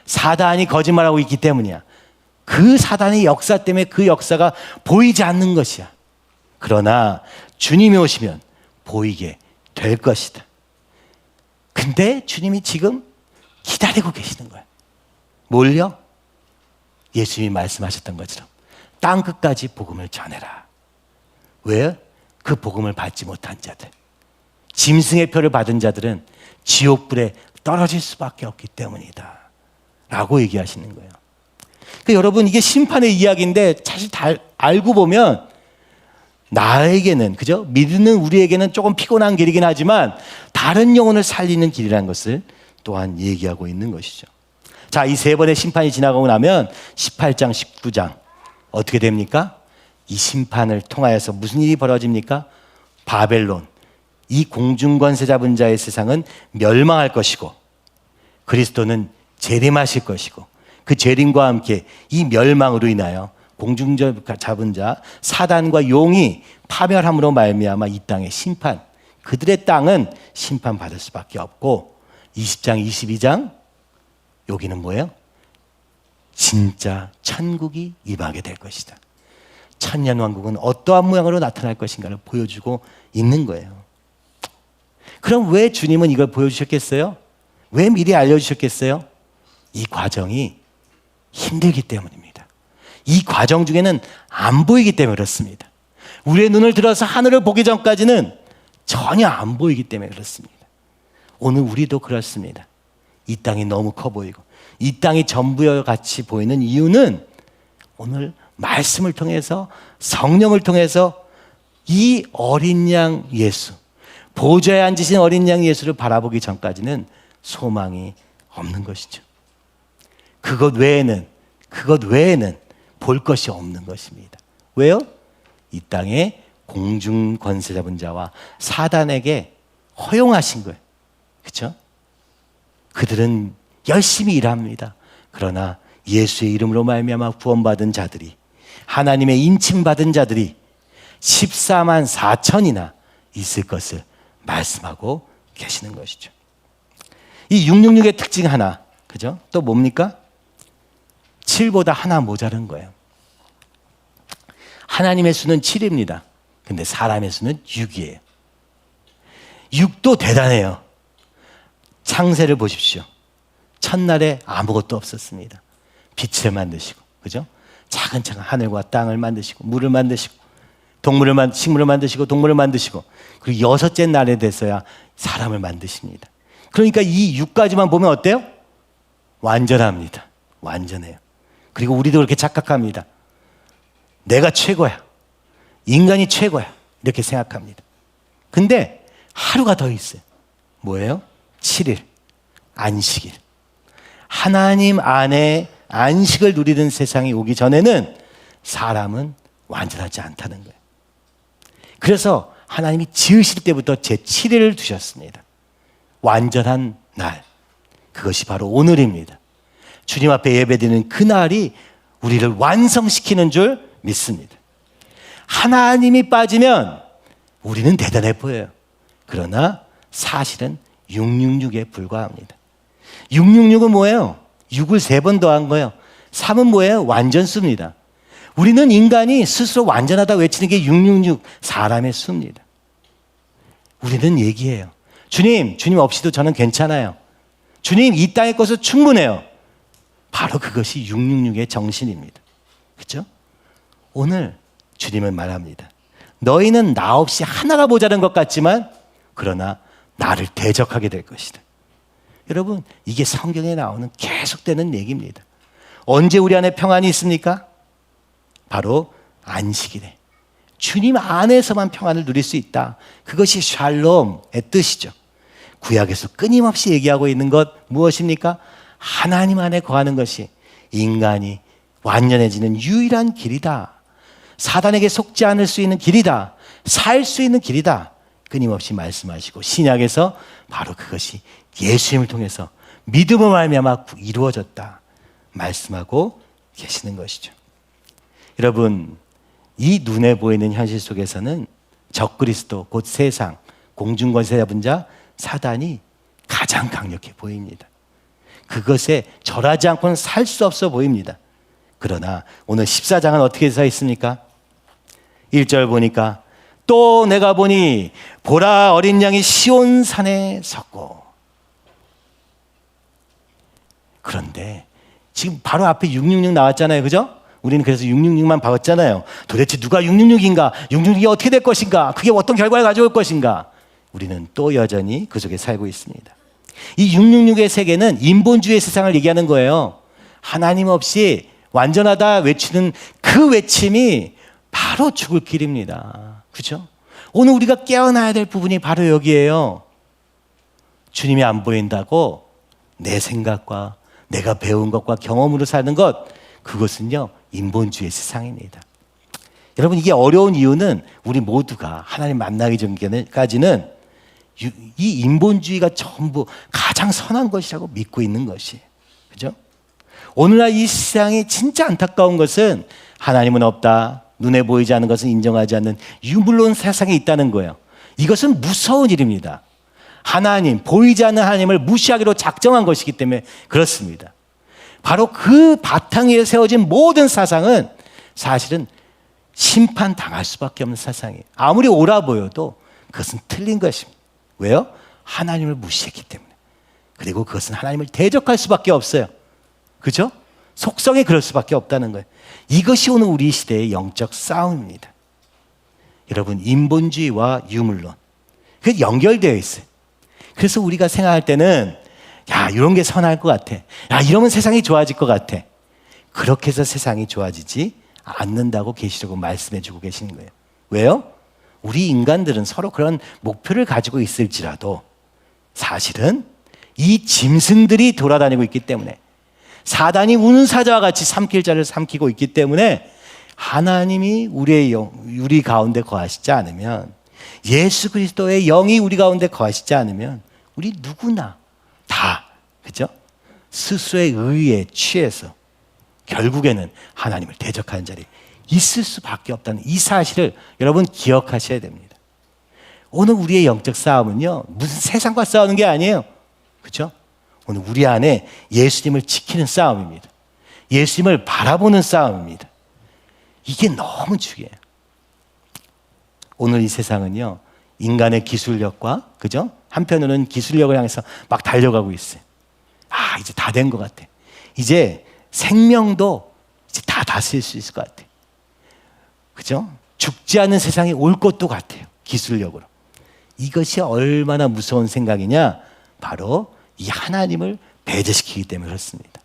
사단이 거짓말하고 있기 때문이야. 그 사단의 역사 때문에 그 역사가 보이지 않는 것이야. 그러나 주님이 오시면 보이게 될 것이다. 근데 주님이 지금 기다리고 계시는 거예요. 뭘요? 예수님이 말씀하셨던 것처럼 땅 끝까지 복음을 전해라. 왜? 그 복음을 받지 못한 자들, 짐승의 표를 받은 자들은 지옥불에 떨어질 수밖에 없기 때문이다 라고 얘기하시는 거예요. 그러니까 여러분, 이게 심판의 이야기인데 사실 다 알고 보면 나에게는, 그죠? 믿는 우리에게는 조금 피곤한 길이긴 하지만 다른 영혼을 살리는 길이라는 것을 또한 얘기하고 있는 것이죠. 자, 이 세 번의 심판이 지나가고 나면 18장, 19장 어떻게 됩니까? 이 심판을 통하여서 무슨 일이 벌어집니까? 바벨론, 이 공중권세 잡은 자의 세상은 멸망할 것이고 그리스도는 재림하실 것이고 그 재림과 함께 이 멸망으로 인하여 공중권 잡은 자 사단과 용이 파멸함으로 말미암아 이 땅의 심판, 그들의 땅은 심판받을 수밖에 없고 20장, 22장 여기는 뭐예요? 진짜 천국이 임하게 될 것이다. 천년왕국은 어떠한 모양으로 나타날 것인가를 보여주고 있는 거예요. 그럼 왜 주님은 이걸 보여주셨겠어요? 왜 미리 알려주셨겠어요? 이 과정이 힘들기 때문입니다. 이 과정 중에는 안 보이기 때문에 그렇습니다. 우리의 눈을 들어서 하늘을 보기 전까지는 전혀 안 보이기 때문에 그렇습니다. 오늘 우리도 그렇습니다. 이 땅이 너무 커 보이고 이 땅이 전부여 같이 보이는 이유는 오늘 말씀을 통해서 성령을 통해서 이 어린 양 예수, 보좌에 앉으신 어린 양 예수를 바라보기 전까지는 소망이 없는 것이죠. 그것 외에는 볼 것이 없는 것입니다. 왜요? 이 땅에 공중 권세 잡은 자와 사단에게 허용하신 거예요. 그렇죠? 그들은 열심히 일합니다. 그러나 예수의 이름으로 말미암아 구원받은 자들이, 하나님의 인침받은 자들이 14만 4천이나 있을 것을 말씀하고 계시는 것이죠. 이 666의 특징 하나, 그죠? 또 뭡니까? 7보다 하나 모자른 거예요. 하나님의 수는 7입니다. 근데 사람의 수는 6이에요. 6도 대단해요. 창세를 보십시오. 첫날에 아무것도 없었습니다. 빛을 만드시고, 그죠? 차근차근 하늘과 땅을 만드시고, 물을 만드시고, 식물을 만드시고, 동물을 만드시고, 그리고 여섯째 날에 돼서야 사람을 만드십니다. 그러니까 이 6까지만 보면 어때요? 완전합니다. 완전해요. 그리고 우리도 그렇게 착각합니다. 내가 최고야. 인간이 최고야. 이렇게 생각합니다. 근데 하루가 더 있어요. 뭐예요? 7일. 안식일. 하나님 안에 안식을 누리는 세상이 오기 전에는 사람은 완전하지 않다는 거예요. 그래서 하나님이 지으실 때부터 제7일을 두셨습니다. 완전한 날. 그것이 바로 오늘입니다. 주님 앞에 예배드리는 그날이 우리를 완성시키는 줄 믿습니다. 하나님이 빠지면 우리는 대단해 보여요. 그러나 사실은 666에 불과합니다. 666은 뭐예요? 6을 3번 더한 거예요. 3은 뭐예요? 완전수입니다. 우리는 인간이 스스로 완전하다 외치는 게 666, 사람의 수입니다. 우리는 얘기해요. 주님 없이도 저는 괜찮아요. 주님, 이 땅의 것은 충분해요. 바로 그것이 666의 정신입니다. 그렇죠? 오늘 주님은 말합니다. 너희는 나 없이 하나가 모자란 것 같지만 그러나 나를 대적하게 될 것이다. 여러분, 이게 성경에 나오는 계속되는 얘기입니다. 언제 우리 안에 평안이 있습니까? 바로 안식일에 주님 안에서만 평안을 누릴 수 있다. 그것이 샬롬의 뜻이죠. 구약에서 끊임없이 얘기하고 있는 것 무엇입니까? 하나님 안에 거하는 것이 인간이 완전해지는 유일한 길이다. 사단에게 속지 않을 수 있는 길이다. 살 수 있는 길이다. 끊임없이 말씀하시고 신약에서 바로 그것이 예수님을 통해서 믿음을 말미암아 이루어졌다 말씀하고 계시는 것이죠. 여러분, 이 눈에 보이는 현실 속에서는 적그리스도 곧 세상 공중권세 잡은 자 사단이 가장 강력해 보입니다. 그것에 절하지 않고는 살 수 없어 보입니다. 그러나 오늘 14장은 어떻게 써 있습니까? 1절 보니까 또 내가 보니 보라 어린 양이 시온산에 섰고. 그런데 지금 바로 앞에 666 나왔잖아요. 그죠? 우리는 그래서 666만 봤잖아요. 도대체 누가 666인가? 666이 어떻게 될 것인가? 그게 어떤 결과를 가져올 것인가? 우리는 또 여전히 그 속에 살고 있습니다. 이 666의 세계는 인본주의 세상을 얘기하는 거예요. 하나님 없이 완전하다 외치는 그 외침이 바로 죽을 길입니다. 그렇죠? 오늘 우리가 깨어나야 될 부분이 바로 여기에요. 주님이 안 보인다고 내 생각과 내가 배운 것과 경험으로 사는 것, 그것은요 인본주의 세상입니다. 여러분, 이게 어려운 이유는 우리 모두가 하나님 만나기 전까지는 이 인본주의가 전부 가장 선한 것이라고 믿고 있는 것이에요. 그죠? 오늘날 이 세상이 진짜 안타까운 것은 하나님은 없다, 눈에 보이지 않는 것은 인정하지 않는 유물론 세상에 있다는 거예요. 이것은 무서운 일입니다. 하나님, 보이지 않는 하나님을 무시하기로 작정한 것이기 때문에 그렇습니다. 바로 그 바탕 위에 세워진 모든 사상은 사실은 심판당할 수밖에 없는 사상이에요. 아무리 옳아 보여도 그것은 틀린 것입니다. 왜요? 하나님을 무시했기 때문에. 그리고 그것은 하나님을 대적할 수밖에 없어요. 그죠? 속성이 그럴 수밖에 없다는 거예요. 이것이 오늘 우리 시대의 영적 싸움입니다. 여러분, 인본주의와 유물론, 그게 연결되어 있어요. 그래서 우리가 생각할 때는 야, 이런 게 선할 것 같아. 야, 이러면 세상이 좋아질 것 같아. 그렇게 해서 세상이 좋아지지 않는다고 계시록은 말씀해 주고 계시는 거예요. 왜요? 우리 인간들은 서로 그런 목표를 가지고 있을지라도 사실은 이 짐승들이 돌아다니고 있기 때문에, 사단이 우는 사자와 같이 삼킬 자를 삼키고 있기 때문에, 하나님이 우리 가운데 거하시지 않으면, 예수 그리스도의 영이 우리 가운데 거하시지 않으면 우리 누구나 다, 그죠? 스스로의 의에 취해서 결국에는 하나님을 대적하는 자리에 있을 수밖에 없다는 이 사실을 여러분 기억하셔야 됩니다. 오늘 우리의 영적 싸움은요, 무슨 세상과 싸우는 게 아니에요. 그죠? 오늘 우리 안에 예수님을 지키는 싸움입니다. 예수님을 바라보는 싸움입니다. 이게 너무 중요해요. 오늘 이 세상은요, 인간의 기술력과, 그죠? 한편으로는 기술력을 향해서 막 달려가고 있어요. 아, 이제 다 된 것 같아. 이제 생명도 이제 다 다스릴 수 있을 것 같아. 그죠? 죽지 않는 세상이 올 것도 같아요. 기술력으로. 이것이 얼마나 무서운 생각이냐? 바로 이 하나님을 배제시키기 때문에 그렇습니다.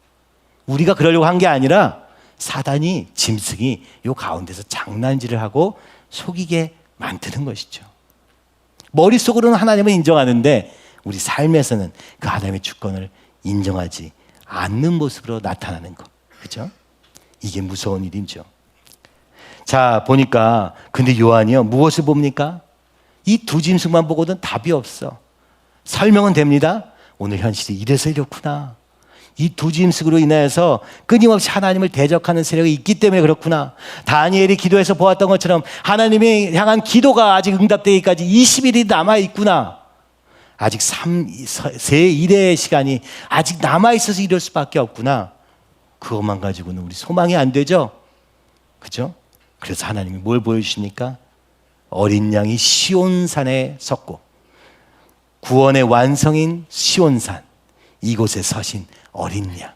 우리가 그러려고 한 게 아니라 사단이, 짐승이 요 가운데서 장난질을 하고 속이게 만드는 것이죠. 머릿속으로는 하나님을 인정하는데 우리 삶에서는 그 하나님의 주권을 인정하지 않는 모습으로 나타나는 것. 그죠? 이게 무서운 일이죠. 자, 보니까 근데 요한이요, 무엇을 봅니까? 이 두 짐승만 보고는 답이 없어. 설명은 됩니다. 오늘 현실이 이래서 이렇구나. 이 두 짐승으로 인해서 끊임없이 하나님을 대적하는 세력이 있기 때문에 그렇구나. 다니엘이 기도해서 보았던 것처럼 하나님이 향한 기도가 아직 응답되기까지 20일이 남아있구나. 아직 세 일의 시간이 아직 남아있어서 이럴 수밖에 없구나. 그것만 가지고는 우리 소망이 안 되죠. 그죠? 그래서 하나님이 뭘 보여주십니까? 어린 양이 시온산에 섰고, 구원의 완성인 시온산, 이곳에 서신 어린 양,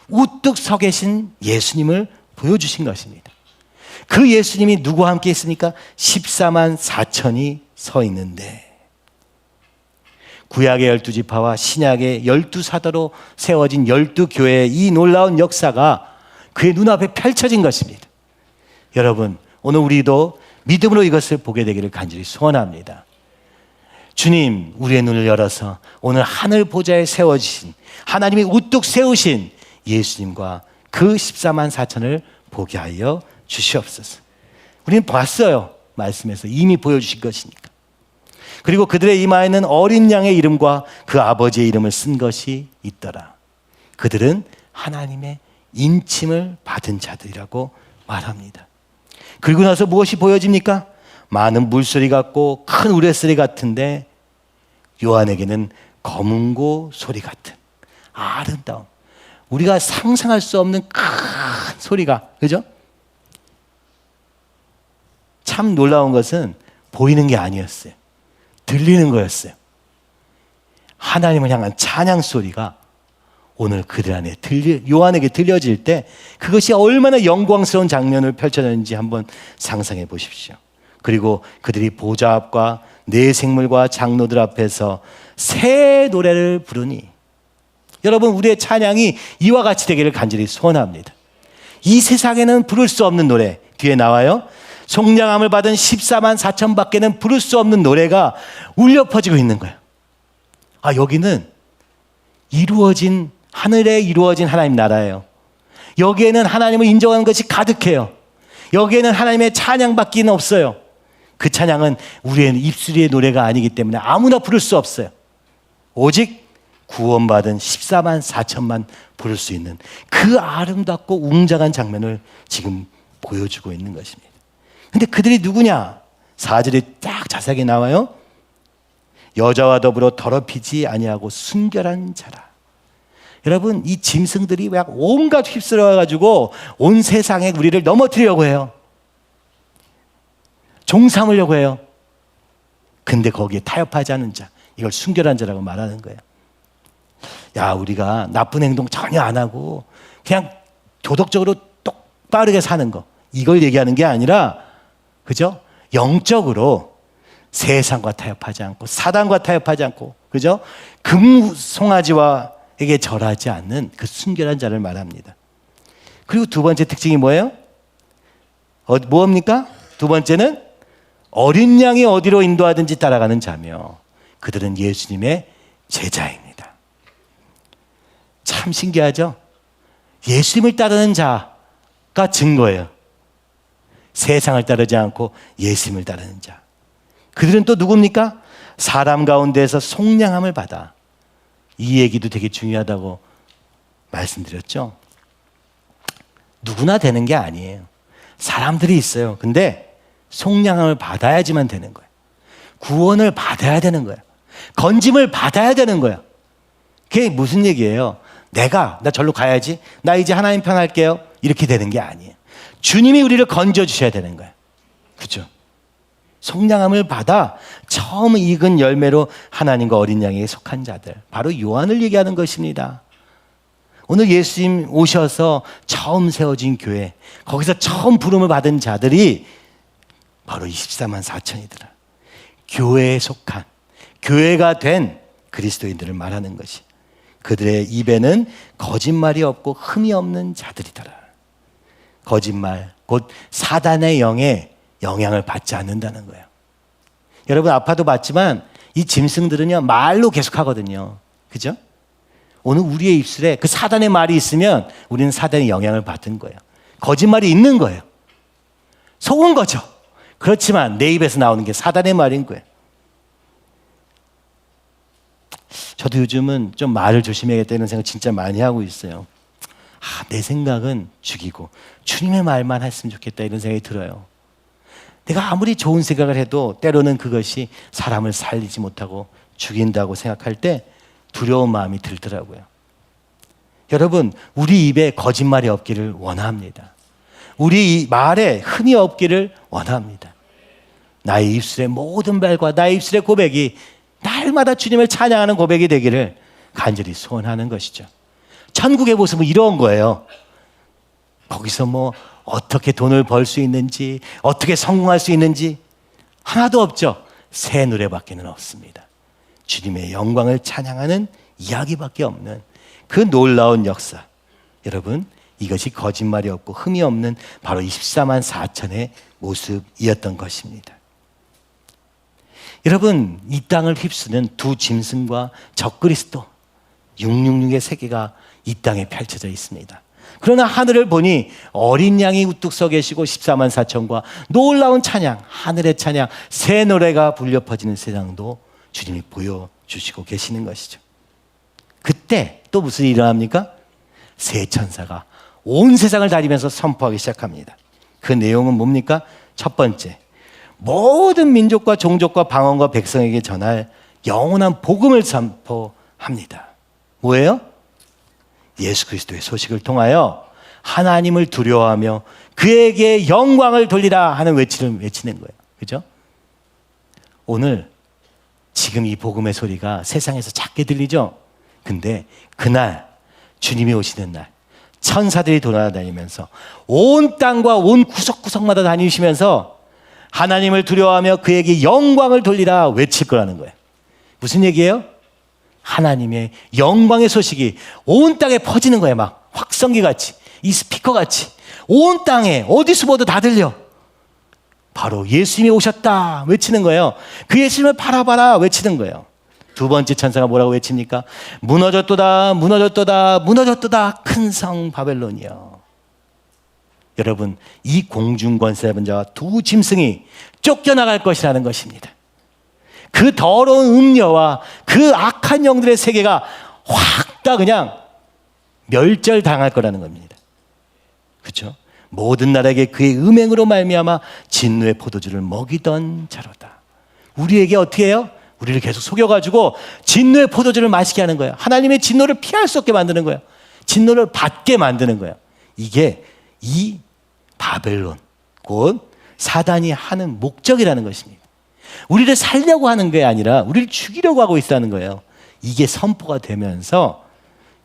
우뚝 서 계신 예수님을 보여주신 것입니다. 그 예수님이 누구와 함께 있습니까? 14만 4천이 서 있는데, 구약의 12지파와 신약의 12사도로 세워진 12교회의 이 놀라운 역사가 그의 눈앞에 펼쳐진 것입니다. 여러분, 오늘 우리도 믿음으로 이것을 보게 되기를 간절히 소원합니다. 주님, 우리의 눈을 열어서 오늘 하늘 보좌에 세워지신, 하나님이 우뚝 세우신 예수님과 그 14만 4천을 보게 하여 주시옵소서. 우리는 봤어요. 말씀에서 이미 보여주신 것이니까. 그리고 그들의 이마에는 어린 양의 이름과 그 아버지의 이름을 쓴 것이 있더라. 그들은 하나님의 인침을 받은 자들이라고 말합니다. 그리고 나서 무엇이 보여집니까? 많은 물소리 같고 큰 우레소리 같은데, 요한에게는 검은고 소리 같은 아름다움, 우리가 상상할 수 없는 큰 소리가, 그죠? 참 놀라운 것은 보이는 게 아니었어요. 들리는 거였어요. 하나님을 향한 찬양 소리가 오늘 그들 안에 요한에게 들려질 때 그것이 얼마나 영광스러운 장면을 펼쳐졌는지 한번 상상해 보십시오. 그리고 그들이 보좌 앞과 네 생물과 장로들 앞에서 새 노래를 부르니, 여러분, 우리의 찬양이 이와 같이 되기를 간절히 소원합니다. 이 세상에는 부를 수 없는 노래, 뒤에 나와요. 속량함을 받은 14만 4천 밖에는 부를 수 없는 노래가 울려 퍼지고 있는 거예요. 아, 여기는 하늘에 이루어진 하나님 나라예요. 여기에는 하나님을 인정하는 것이 가득해요. 여기에는 하나님의 찬양밖에는 없어요. 그 찬양은 우리의 입술의 노래가 아니기 때문에 아무나 부를 수 없어요. 오직 구원받은 14만 4천만 부를 수 있는 그 아름답고 웅장한 장면을 지금 보여주고 있는 것입니다. 근데 그들이 누구냐? 4절에 딱 자세하게 나와요. 여자와 더불어 더럽히지 아니하고 순결한 자라. 여러분, 이 짐승들이 막 온갖 휩쓸어가지고 온 세상에 우리를 넘어뜨리려고 해요. 종 삼으려고 해요. 근데 거기에 타협하지 않은 자, 이걸 순결한 자라고 말하는 거예요. 야, 우리가 나쁜 행동 전혀 안 하고 그냥 도덕적으로 똑바르게 사는 거, 이걸 얘기하는 게 아니라, 그죠? 영적으로 세상과 타협하지 않고 사단과 타협하지 않고, 그죠? 금송아지와에게 절하지 않는 그 순결한 자를 말합니다. 그리고 두 번째 특징이 뭐예요? 뭡니까? 두 번째는 어린 양이 어디로 인도하든지 따라가는 자며 그들은 예수님의 제자입니다. 참 신기하죠? 예수님을 따르는 자가 증거예요. 세상을 따르지 않고 예수님을 따르는 자. 그들은 또 누굽니까? 사람 가운데에서 속량함을 받아. 이 얘기도 되게 중요하다고 말씀드렸죠. 누구나 되는 게 아니에요. 사람들이 있어요. 근데 속량함을 받아야지만 되는 거예요. 구원을 받아야 되는 거예요. 건짐을 받아야 되는 거예요. 그게 무슨 얘기예요? 나 절로 가야지. 나 이제 하나님 편 할게요. 이렇게 되는 게 아니에요. 주님이 우리를 건져 주셔야 되는 거예요. 그죠? 속량함을 받아 처음 익은 열매로 하나님과 어린 양에게 속한 자들, 바로 요한을 얘기하는 것입니다. 오늘 예수님 오셔서 처음 세워진 교회, 거기서 처음 부름을 받은 자들이 바로 24만 4천이더라. 교회에 속한, 교회가 된 그리스도인들을 말하는 것이, 그들의 입에는 거짓말이 없고 흠이 없는 자들이더라. 거짓말, 곧 사단의 영에 영향을 받지 않는다는 거예요. 여러분, 아파도 받지만 이 짐승들은요, 말로 계속 하거든요. 그죠? 오늘 우리의 입술에 그 사단의 말이 있으면 우리는 사단의 영향을 받은 거예요. 거짓말이 있는 거예요. 속은 거죠. 그렇지만 내 입에서 나오는 게 사단의 말인 거예요. 저도 요즘은 좀 말을 조심해야겠다는 생각 진짜 많이 하고 있어요. 내 생각은 죽이고 주님의 말만 했으면 좋겠다, 이런 생각이 들어요. 내가 아무리 좋은 생각을 해도 때로는 그것이 사람을 살리지 못하고 죽인다고 생각할 때 두려운 마음이 들더라고요. 여러분, 우리 입에 거짓말이 없기를 원합니다. 우리 말에 흠이 없기를 원합니다. 나의 입술의 모든 말과 나의 입술의 고백이 날마다 주님을 찬양하는 고백이 되기를 간절히 소원하는 것이죠. 천국의 모습은 이런 거예요. 거기서 뭐 어떻게 돈을 벌 수 있는지, 어떻게 성공할 수 있는지 하나도 없죠. 새 노래밖에는 없습니다. 주님의 영광을 찬양하는 이야기밖에 없는 그 놀라운 역사. 여러분, 이것이 거짓말이 없고 흠이 없는 바로 24만 4천의 모습이었던 것입니다. 여러분, 이 땅을 휩쓰는 두 짐승과 적그리스도 666의 세계가 이 땅에 펼쳐져 있습니다. 그러나 하늘을 보니 어린 양이 우뚝 서 계시고 14만 4천과 놀라운 찬양, 하늘의 찬양, 새 노래가 불려 퍼지는 세상도 주님이 보여주시고 계시는 것이죠. 그때 또 무슨 일이 일어납니까? 새 천사가 온 세상을 다니면서 선포하기 시작합니다. 그 내용은 뭡니까? 첫 번째, 모든 민족과 종족과 방언과 백성에게 전할 영원한 복음을 선포합니다. 뭐예요? 예수 그리스도의 소식을 통하여 하나님을 두려워하며 그에게 영광을 돌리라 하는 외치는 거예요. 그죠? 오늘 지금 이 복음의 소리가 세상에서 작게 들리죠? 근데 그날, 주님이 오시는 날, 천사들이 돌아다니면서 온 땅과 온 구석구석마다 다니시면서 하나님을 두려워하며 그에게 영광을 돌리라 외칠 거라는 거예요. 무슨 얘기예요? 하나님의 영광의 소식이 온 땅에 퍼지는 거예요. 막 확성기 같이, 이 스피커 같이 온 땅에 어디서 보도 다 들려. 바로 예수님이 오셨다 외치는 거예요. 그 예수님을 바라봐라 외치는 거예요. 두 번째 천사가 뭐라고 외칩니까? 무너졌도다, 무너졌도다, 무너졌도다, 큰 성 바벨론이여. 여러분, 이 공중권세 잡은 자와 두 짐승이 쫓겨나갈 것이라는 것입니다. 그 더러운 음녀와 그 악한 영들의 세계가 확 다 그냥 멸절당할 거라는 겁니다. 그렇죠? 모든 나라에게 그의 음행으로 말미암아 진노의 포도주를 먹이던 자로다. 우리에게 어떻게 해요? 우리를 계속 속여가지고 진노의 포도주를 마시게 하는 거예요. 하나님의 진노를 피할 수 없게 만드는 거예요. 진노를 받게 만드는 거예요. 이게 이 바벨론, 곧 사단이 하는 목적이라는 것입니다. 우리를 살려고 하는 게 아니라 우리를 죽이려고 하고 있다는 거예요. 이게 선포가 되면서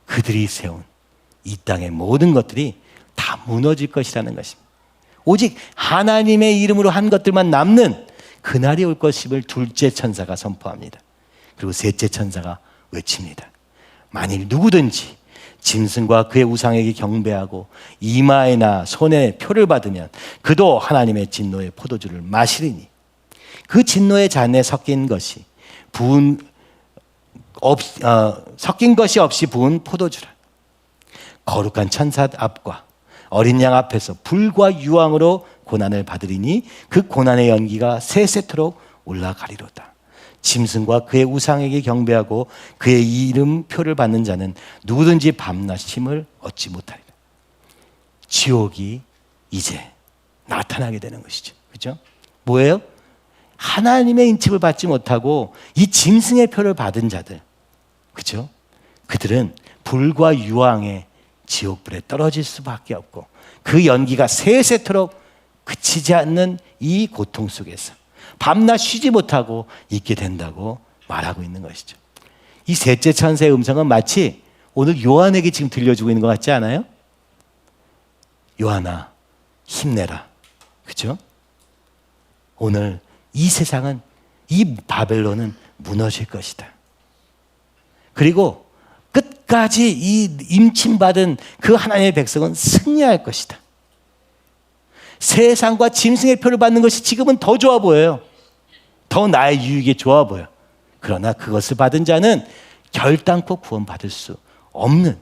그들이 세운 이 땅의 모든 것들이 다 무너질 것이라는 것입니다. 오직 하나님의 이름으로 한 것들만 남는 그날이 올 것임을 둘째 천사가 선포합니다. 그리고 셋째 천사가 외칩니다. 만일 누구든지 짐승과 그의 우상에게 경배하고 이마에나 손에 표를 받으면 그도 하나님의 진노의 포도주를 마시리니 그 진노의 잔에 섞인 것이 없이 부은 포도주라. 거룩한 천사 앞과 어린 양 앞에서 불과 유황으로 고난을 받으리니 그 고난의 연기가 세세토록 올라가리로다. 짐승과 그의 우상에게 경배하고 그의 이름 표를 받는 자는 누구든지 밤낮 쉼을 얻지 못하리라. 지옥이 이제 나타나게 되는 것이죠. 그렇죠? 뭐예요? 하나님의 인침을 받지 못하고 이 짐승의 표를 받은 자들, 그렇죠? 그들은 불과 유황의 지옥불에 떨어질 수밖에 없고 그 연기가 세세토록 그치지 않는 이 고통 속에서 밤낮 쉬지 못하고 있게 된다고 말하고 있는 것이죠. 이 셋째 천사의 음성은 마치 오늘 요한에게 지금 들려주고 있는 것 같지 않아요? 요한아, 힘내라. 그렇죠? 오늘 이 세상은, 이 바벨론은 무너질 것이다. 그리고 끝까지 이 임침받은 그 하나님의 백성은 승리할 것이다. 세상과 짐승의 표를 받는 것이 지금은 더 좋아 보여요. 더 나의 유익에 좋아 보여. 그러나 그것을 받은 자는 결단코 구원받을 수 없는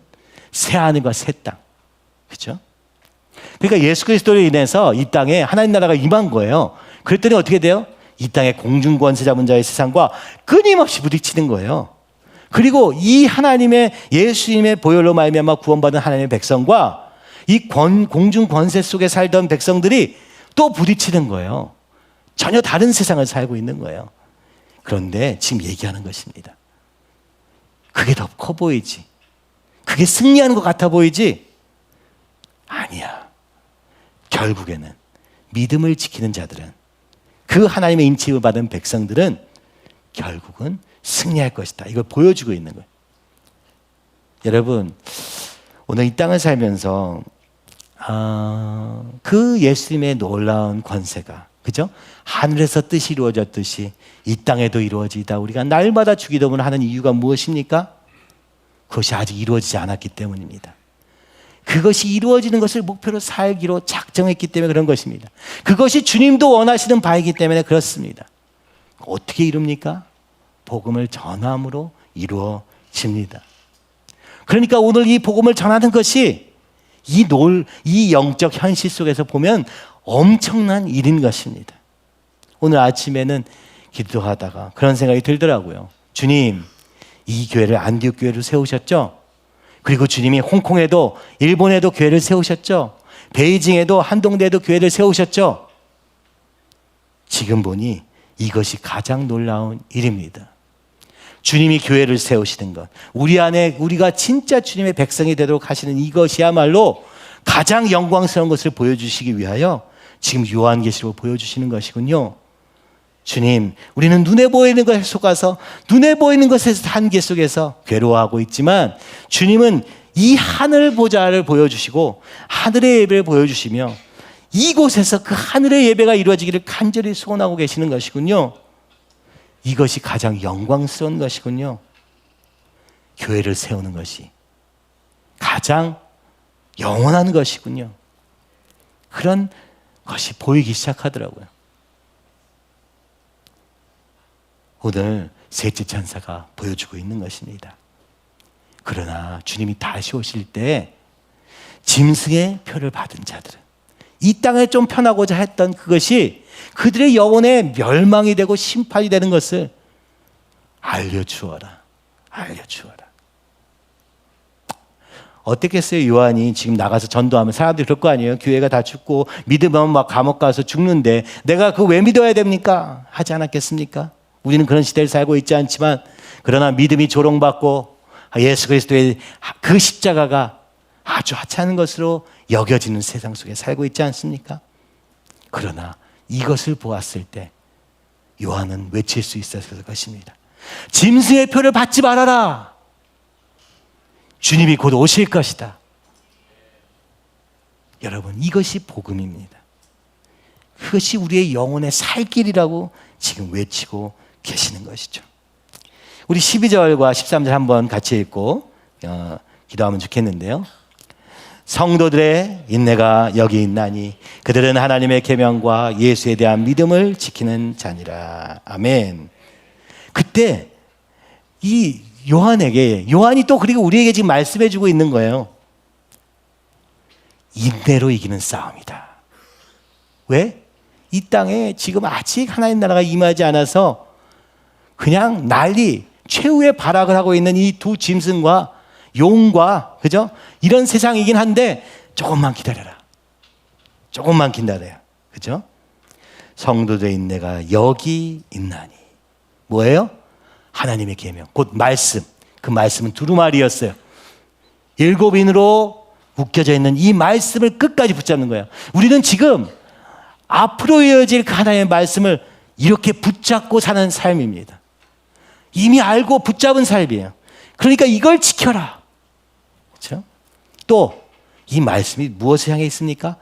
새하늘과 새 땅. 그렇죠? 그러니까 예수 그리스도로 인해서 이 땅에 하나님 나라가 임한 거예요. 그랬더니 어떻게 돼요? 이 땅의 공중 권세 잡은 자의 세상과 끊임없이 부딪히는 거예요. 그리고 이 하나님의 예수님의 보혈로 말미암아 구원받은 하나님의 백성과 이 공중 권세 속에 살던 백성들이 또 부딪히는 거예요. 전혀 다른 세상을 살고 있는 거예요. 그런데 지금 얘기하는 것입니다. 그게 더 커 보이지? 그게 승리하는 것 같아 보이지? 아니야. 결국에는 믿음을 지키는 자들은, 그 하나님의 인침을 받은 백성들은 결국은 승리할 것이다. 이걸 보여주고 있는 거예요. 여러분, 오늘 이 땅을 살면서 그 예수님의 놀라운 권세가, 그죠? 하늘에서 뜻이 이루어졌듯이 이 땅에도 이루어지다 우리가 날마다 주기도문을 하는 이유가 무엇입니까? 그것이 아직 이루어지지 않았기 때문입니다. 그것이 이루어지는 것을 목표로 살기로 작정했기 때문에 그런 것입니다. 그것이 주님도 원하시는 바이기 때문에 그렇습니다. 어떻게 이룹니까? 복음을 전함으로 이루어집니다. 그러니까 오늘 이 복음을 전하는 것이 이 영적 현실 속에서 보면 엄청난 일인 것입니다. 오늘 아침에는 기도하다가 그런 생각이 들더라고요. 주님, 이 교회를 안디옥 교회로 세우셨죠? 그리고 주님이 홍콩에도, 일본에도 교회를 세우셨죠? 베이징에도, 한동대에도 교회를 세우셨죠? 지금 보니 이것이 가장 놀라운 일입니다. 주님이 교회를 세우시는 것, 우리 안에 우리가 진짜 주님의 백성이 되도록 하시는 이것이야말로 가장 영광스러운 것을 보여주시기 위하여 지금 요한계시로 보여주시는 것이군요. 주님, 우리는 눈에 보이는 것에 속아서 눈에 보이는 것에서 한계 속에서 괴로워하고 있지만 주님은 이 하늘 보좌를 보여주시고 하늘의 예배를 보여주시며 이곳에서 그 하늘의 예배가 이루어지기를 간절히 소원하고 계시는 것이군요. 이것이 가장 영광스러운 것이군요. 교회를 세우는 것이 가장 영원한 것이군요. 그런 것이 보이기 시작하더라고요. 오늘 셋째 천사가 보여주고 있는 것입니다. 그러나 주님이 다시 오실 때 짐승의 표를 받은 자들은, 이 땅에 좀 편하고자 했던 그것이 그들의 영혼의 멸망이 되고 심판이 되는 것을 알려주어라. 알려주어라. 어떻겠어요? 요한이 지금 나가서 전도하면 사람들이 그럴 거 아니에요? 교회가 다 죽고 믿으면 막 감옥 가서 죽는데 내가 그거 왜 믿어야 됩니까? 하지 않았겠습니까? 우리는 그런 시대를 살고 있지 않지만, 그러나 믿음이 조롱받고 예수 그리스도의 그 십자가가 아주 하찮은 것으로 여겨지는 세상 속에 살고 있지 않습니까? 그러나 이것을 보았을 때 요한은 외칠 수 있었을 것입니다. 짐승의 표를 받지 말아라. 주님이 곧 오실 것이다. 여러분, 이것이 복음입니다. 그것이 우리의 영혼의 살 길이라고 지금 외치고 계시는 것이죠. 우리 12절과 13절 한번 같이 읽고 기도하면 좋겠는데요. 성도들의 인내가 여기 있나니 그들은 하나님의 계명과 예수에 대한 믿음을 지키는 자니라. 아멘. 그때 이 요한이 또 그리고 우리에게 지금 말씀해 주고 있는 거예요. 인내로 이기는 싸움이다. 왜? 이 땅에 지금 아직 하나님 나라가 임하지 않아서 그냥 난리, 최후의 발악을 하고 있는 이 두 짐승과 용과, 그죠? 이런 세상이긴 한데 조금만 기다려라. 조금만 기다려요. 그죠? 성도들의 인내가 여기 있나니. 뭐예요? 하나님의 계명, 곧 말씀. 그 말씀은 두루마리였어요. 7인으로 묶여져 있는 이 말씀을 끝까지 붙잡는 거예요. 우리는 지금 앞으로 이어질 그 하나님의 말씀을 이렇게 붙잡고 사는 삶입니다. 이미 알고 붙잡은 삶이에요. 그러니까 이걸 지켜라. 그렇죠? 또 이 말씀이 무엇을 향해 있습니까?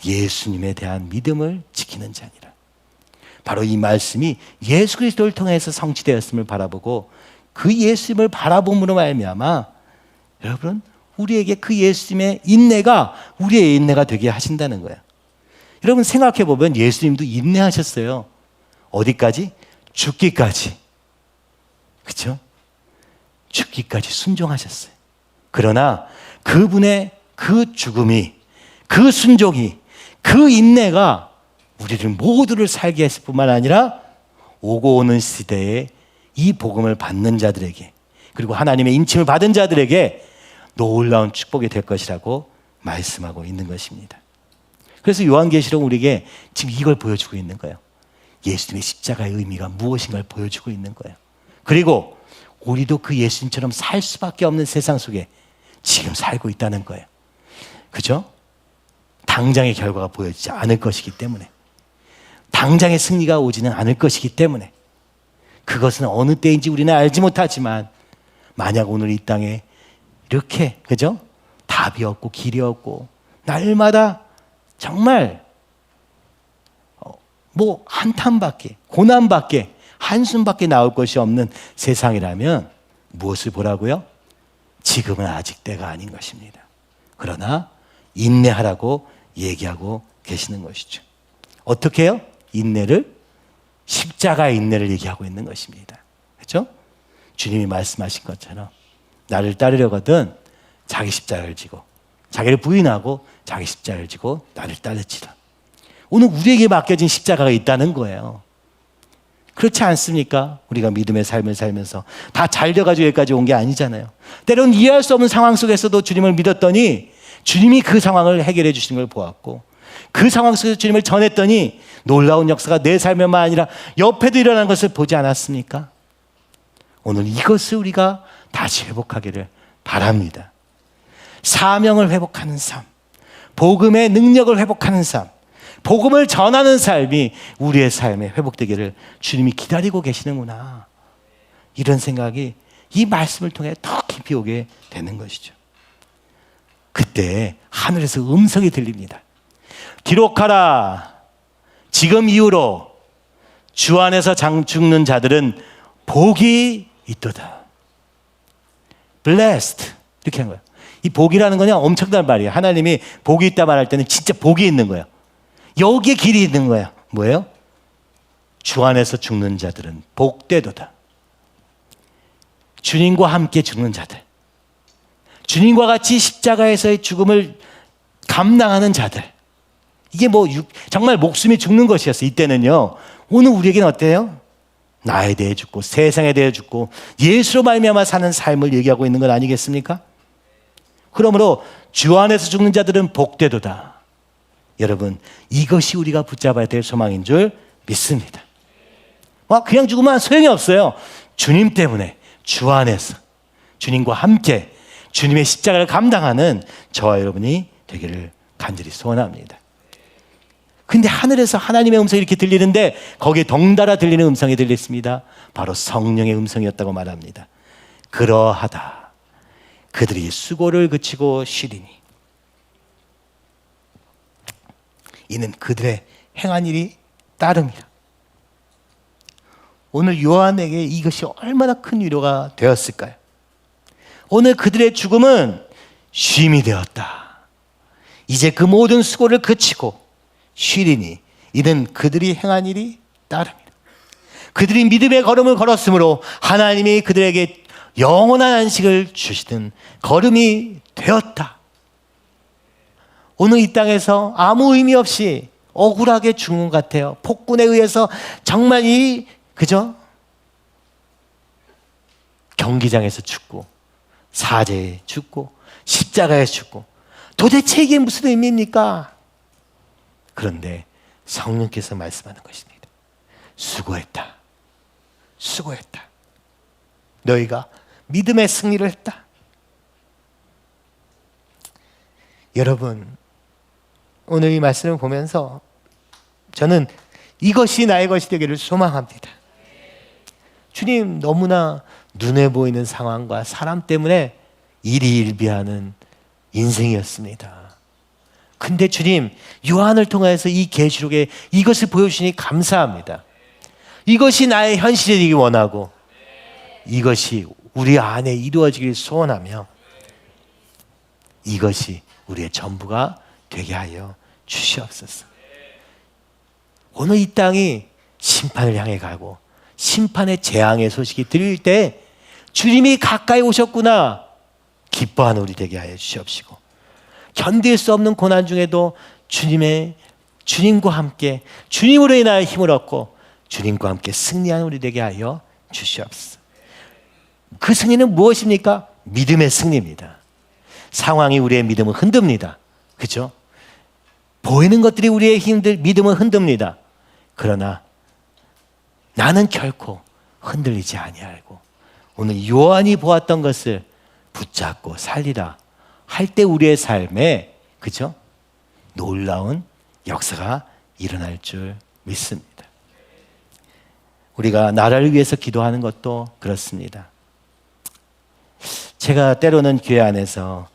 예수님에 대한 믿음을 지키는 자니라. 바로 이 말씀이 예수 그리스도를 통해서 성취되었음을 바라보고 그 예수님을 바라봄으로 말미암아 여러분 우리에게 그 예수님의 인내가 우리의 인내가 되게 하신다는 거예요. 여러분 생각해 보면 예수님도 인내하셨어요. 어디까지? 죽기까지. 그렇죠? 죽기까지 순종하셨어요. 그러나 그분의 그 죽음이, 그 순종이, 그 인내가 우리를 모두를 살게 했을 뿐만 아니라 오고 오는 시대에 이 복음을 받는 자들에게 그리고 하나님의 인침을 받은 자들에게 놀라운 축복이 될 것이라고 말씀하고 있는 것입니다. 그래서 요한계시록 우리에게 지금 이걸 보여주고 있는 거예요. 예수님의 십자가의 의미가 무엇인가를 보여주고 있는 거예요. 그리고 우리도 그 예수님처럼 살 수밖에 없는 세상 속에 지금 살고 있다는 거예요. 그죠? 당장의 결과가 보여지지 않을 것이기 때문에, 당장의 승리가 오지는 않을 것이기 때문에, 그것은 어느 때인지 우리는 알지 못하지만 만약 오늘 이 땅에 이렇게, 그죠? 답이 없고 길이 없고 날마다 정말 뭐 한탄밖에, 고난밖에, 한숨밖에 나올 것이 없는 세상이라면 무엇을 보라고요? 지금은 아직 때가 아닌 것입니다. 그러나 인내하라고 얘기하고 계시는 것이죠. 어떻게 해요? 인내를, 십자가의 인내를 얘기하고 있는 것입니다. 그렇죠? 주님이 말씀하신 것처럼 나를 따르려거든 자기 십자가를 지고 자기를 부인하고 자기 십자가를 지고 나를 따르지라. 오늘 우리에게 맡겨진 십자가가 있다는 거예요. 그렇지 않습니까? 우리가 믿음의 삶을 살면서 다 잘 돼가지고 여기까지 온 게 아니잖아요. 때로는 이해할 수 없는 상황 속에서도 주님을 믿었더니 주님이 그 상황을 해결해 주시는 걸 보았고 그 상황 속에서 주님을 전했더니 놀라운 역사가 내 삶에만 아니라 옆에도 일어난 것을 보지 않았습니까? 오늘 이것을 우리가 다시 회복하기를 바랍니다. 사명을 회복하는 삶, 복음의 능력을 회복하는 삶, 복음을 전하는 삶이 우리의 삶에 회복되기를 주님이 기다리고 계시는구나. 이런 생각이 이 말씀을 통해 더 깊이 오게 되는 것이죠. 그때 하늘에서 음성이 들립니다. 기록하라. 지금 이후로 주 안에서 죽는 자들은 복이 있도다. Blessed. 이렇게 한 거예요. 이 복이라는 거냐 엄청난 말이에요. 하나님이 복이 있다 말할 때는 진짜 복이 있는 거예요. 여기에 길이 있는 거야. 뭐예요? 주 안에서 죽는 자들은 복되도다. 주님과 함께 죽는 자들, 주님과 같이 십자가에서의 죽음을 감당하는 자들, 이게 뭐 정말 목숨이 죽는 것이었어요. 이때는요. 오늘 우리에게는 어때요? 나에 대해 죽고 세상에 대해 죽고 예수로 말미암아 사는 삶을 얘기하고 있는 건 아니겠습니까? 그러므로 주 안에서 죽는 자들은 복되도다. 여러분, 이것이 우리가 붙잡아야 될 소망인 줄 믿습니다. 그냥 죽으면 소용이 없어요. 주님 때문에, 주 안에서 주님과 함께 주님의 십자가를 감당하는 저와 여러분이 되기를 간절히 소원합니다. 근데 하늘에서 하나님의 음성이 이렇게 들리는데 거기에 덩달아 들리는 음성이 들렸습니다. 바로 성령의 음성이었다고 말합니다. 그러하다 그들이 수고를 그치고 쉬리니 이는 그들의 행한 일이 따름이라. 오늘 요한에게 이것이 얼마나 큰 위로가 되었을까요? 오늘 그들의 죽음은 쉼이 되었다. 이제 그 모든 수고를 그치고 쉬리니 이는 그들이 행한 일이 따름이라. 그들이 믿음의 걸음을 걸었으므로 하나님이 그들에게 영원한 안식을 주시는 걸음이 되었다. 오늘 이 땅에서 아무 의미 없이 억울하게 죽는 것 같아요. 폭군에 의해서 정말 그죠? 경기장에서 죽고 사제에 죽고 십자가에 죽고 도대체 이게 무슨 의미입니까? 그런데 성령께서 말씀하는 것입니다. 수고했다. 수고했다. 너희가 믿음의 승리를 했다. 여러분, 오늘 이 말씀을 보면서 저는 이것이 나의 것이 되기를 소망합니다. 주님, 너무나 눈에 보이는 상황과 사람 때문에 일희일비하는 인생이었습니다. 근데 주님, 요한을 통해서 이 계시록에 이것을 보여주시니 감사합니다. 이것이 나의 현실이 되기 원하고 이것이 우리 안에 이루어지길 소원하며 이것이 우리의 전부가 되게 하여 주시옵소서. 오늘 이 땅이 심판을 향해 가고 심판의 재앙의 소식이 들릴 때 주님이 가까이 오셨구나 기뻐하는 우리 되게 하여 주시옵시고, 견딜 수 없는 고난 중에도 주님과 함께 주님으로 인하여 힘을 얻고 주님과 함께 승리하는 우리 되게 하여 주시옵소서. 그 승리는 무엇입니까? 믿음의 승리입니다. 상황이 우리의 믿음을 흔듭니다. 그렇죠? 보이는 것들이 우리의 믿음을 흔듭니다. 그러나 나는 결코 흔들리지 아니하고 오늘 요한이 보았던 것을 붙잡고 살리라 할 때 우리의 삶에, 그렇죠? 놀라운 역사가 일어날 줄 믿습니다. 우리가 나라를 위해서 기도하는 것도 그렇습니다. 제가 때로는 교회 안에서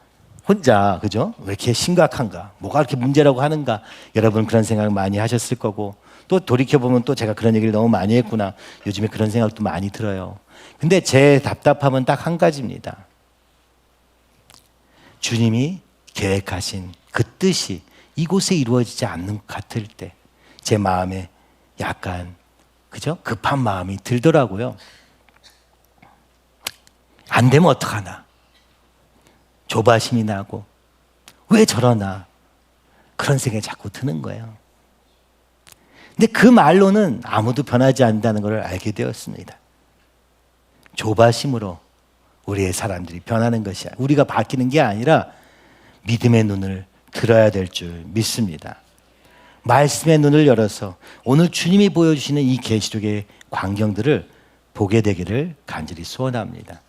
혼자, 그죠? 왜 이렇게 심각한가? 뭐가 이렇게 문제라고 하는가? 여러분 그런 생각을 많이 하셨을 거고, 또 돌이켜보면 또 제가 그런 얘기를 너무 많이 했구나. 요즘에 그런 생각도 많이 들어요. 근데 제 답답함은 딱 한 가지입니다. 주님이 계획하신 그 뜻이 이곳에 이루어지지 않는 것 같을 때 제 마음에 약간, 그죠? 급한 마음이 들더라고요. 안 되면 어떡하나? 조바심이 나고 왜 저러나? 그런 생각이 자꾸 드는 거예요. 근데 그 말로는 아무도 변하지 않는다는 걸 알게 되었습니다. 조바심으로 우리의 사람들이 변하는 것이 우리가 바뀌는 게 아니라 믿음의 눈을 들어야 될 줄 믿습니다. 말씀의 눈을 열어서 오늘 주님이 보여주시는 이 계시록의 광경들을 보게 되기를 간절히 소원합니다.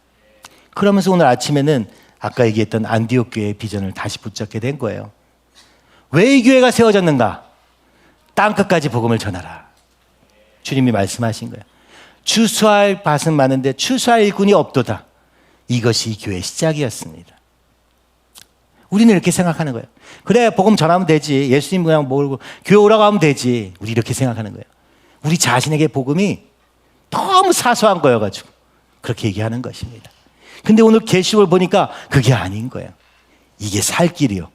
그러면서 오늘 아침에는 아까 얘기했던 안디옥 교회의 비전을 다시 붙잡게 된 거예요. 왜 이 교회가 세워졌는가? 땅끝까지 복음을 전하라. 주님이 말씀하신 거예요. 추수할 밭은 많은데 추수할 일꾼이 없도다. 이것이 이 교회의 시작이었습니다. 우리는 이렇게 생각하는 거예요. 그래, 복음 전하면 되지. 예수님 그냥 모르고 교회 오라고 하면 되지. 우리 이렇게 생각하는 거예요. 우리 자신에게 복음이 너무 사소한 거여가지고 그렇게 얘기하는 것입니다. 근데 오늘 계시록을 보니까 그게 아닌 거예요. 이게 살 길이요.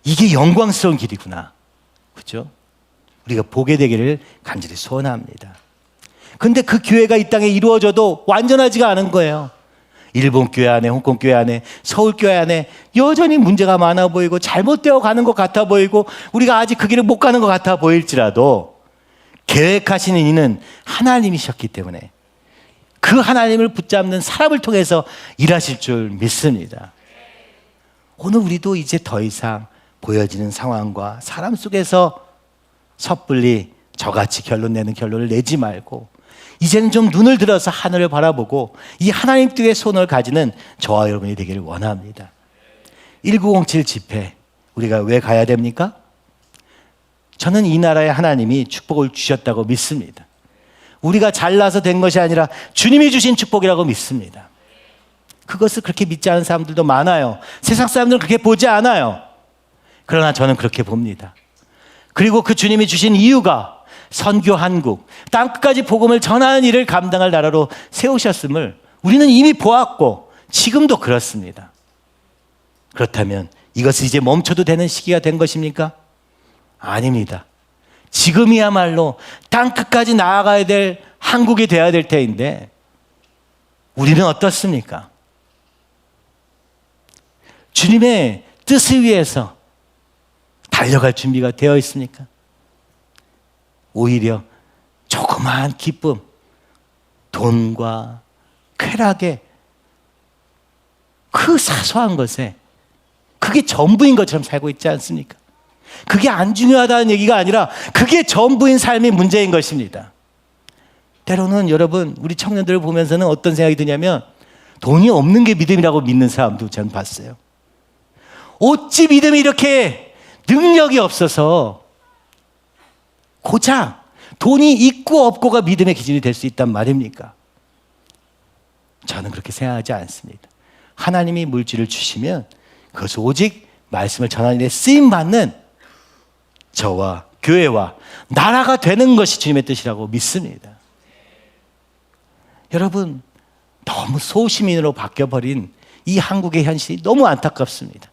이게 영광스러운 길이구나. 그렇죠? 우리가 보게 되기를 간절히 소원합니다. 근데 그 교회가 이 땅에 이루어져도 완전하지가 않은 거예요. 일본 교회 안에, 홍콩 교회 안에, 서울 교회 안에 여전히 문제가 많아 보이고 잘못되어 가는 것 같아 보이고 우리가 아직 그 길을 못 가는 것 같아 보일지라도 계획하시는 이는 하나님이셨기 때문에 그 하나님을 붙잡는 사람을 통해서 일하실 줄 믿습니다. 오늘 우리도 이제 더 이상 보여지는 상황과 사람 속에서 섣불리 저같이 결론을 내지 말고 이제는 좀 눈을 들어서 하늘을 바라보고 이 하나님 뜻의 손을 가지는 저와 여러분이 되기를 원합니다. 1907 집회 우리가 왜 가야 됩니까? 저는 이 나라에 하나님이 축복을 주셨다고 믿습니다. 우리가 잘나서 된 것이 아니라 주님이 주신 축복이라고 믿습니다. 그것을 그렇게 믿지 않은 사람들도 많아요. 세상 사람들은 그렇게 보지 않아요. 그러나 저는 그렇게 봅니다. 그리고 그 주님이 주신 이유가 선교 한국, 땅끝까지 복음을 전하는 일을 감당할 나라로 세우셨음을 우리는 이미 보았고 지금도 그렇습니다. 그렇다면 이것을 이제 멈춰도 되는 시기가 된 것입니까? 아닙니다. 지금이야말로 땅끝까지 나아가야 될 한국이 되어야 될 때인데 우리는 어떻습니까? 주님의 뜻을 위해서 달려갈 준비가 되어 있습니까? 오히려 조그마한 기쁨, 돈과 쾌락에 그 사소한 것에 그게 전부인 것처럼 살고 있지 않습니까? 그게 안 중요하다는 얘기가 아니라 그게 전부인 삶이 문제인 것입니다. 때로는 여러분 우리 청년들을 보면서는 어떤 생각이 드냐면 돈이 없는 게 믿음이라고 믿는 사람도 저는 봤어요. 어찌 믿음이 이렇게 능력이 없어서 고작 돈이 있고 없고가 믿음의 기준이 될 수 있단 말입니까? 저는 그렇게 생각하지 않습니다. 하나님이 물질을 주시면 그것을 오직 말씀을 전하는 데 쓰임받는 저와 교회와 나라가 되는 것이 주님의 뜻이라고 믿습니다. 여러분, 너무 소시민으로 바뀌어버린 이 한국의 현실이 너무 안타깝습니다.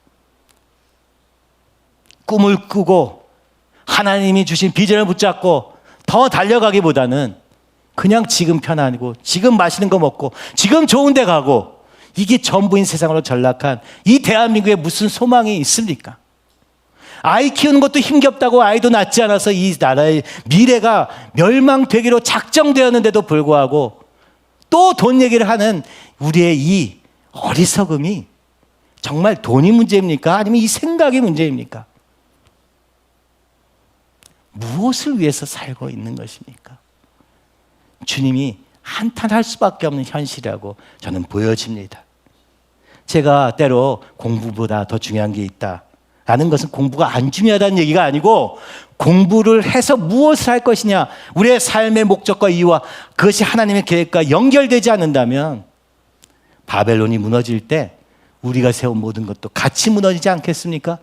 꿈을 꾸고 하나님이 주신 비전을 붙잡고 더 달려가기보다는 그냥 지금 편안하고 지금 맛있는 거 먹고 지금 좋은 데 가고 이게 전부인 세상으로 전락한 이 대한민국에 무슨 소망이 있습니까? 아이 키우는 것도 힘겹다고 아이도 낳지 않아서 이 나라의 미래가 멸망되기로 작정되었는데도 불구하고 또 돈 얘기를 하는 우리의 이 어리석음이 정말 돈이 문제입니까? 아니면 이 생각이 문제입니까? 무엇을 위해서 살고 있는 것입니까? 주님이 한탄할 수밖에 없는 현실이라고 저는 보여집니다. 제가 때로 공부보다 더 중요한 게 있다라는 것은 공부가 안 중요하다는 얘기가 아니고 공부를 해서 무엇을 할 것이냐, 우리의 삶의 목적과 이유와 그것이 하나님의 계획과 연결되지 않는다면 바벨론이 무너질 때 우리가 세운 모든 것도 같이 무너지지 않겠습니까?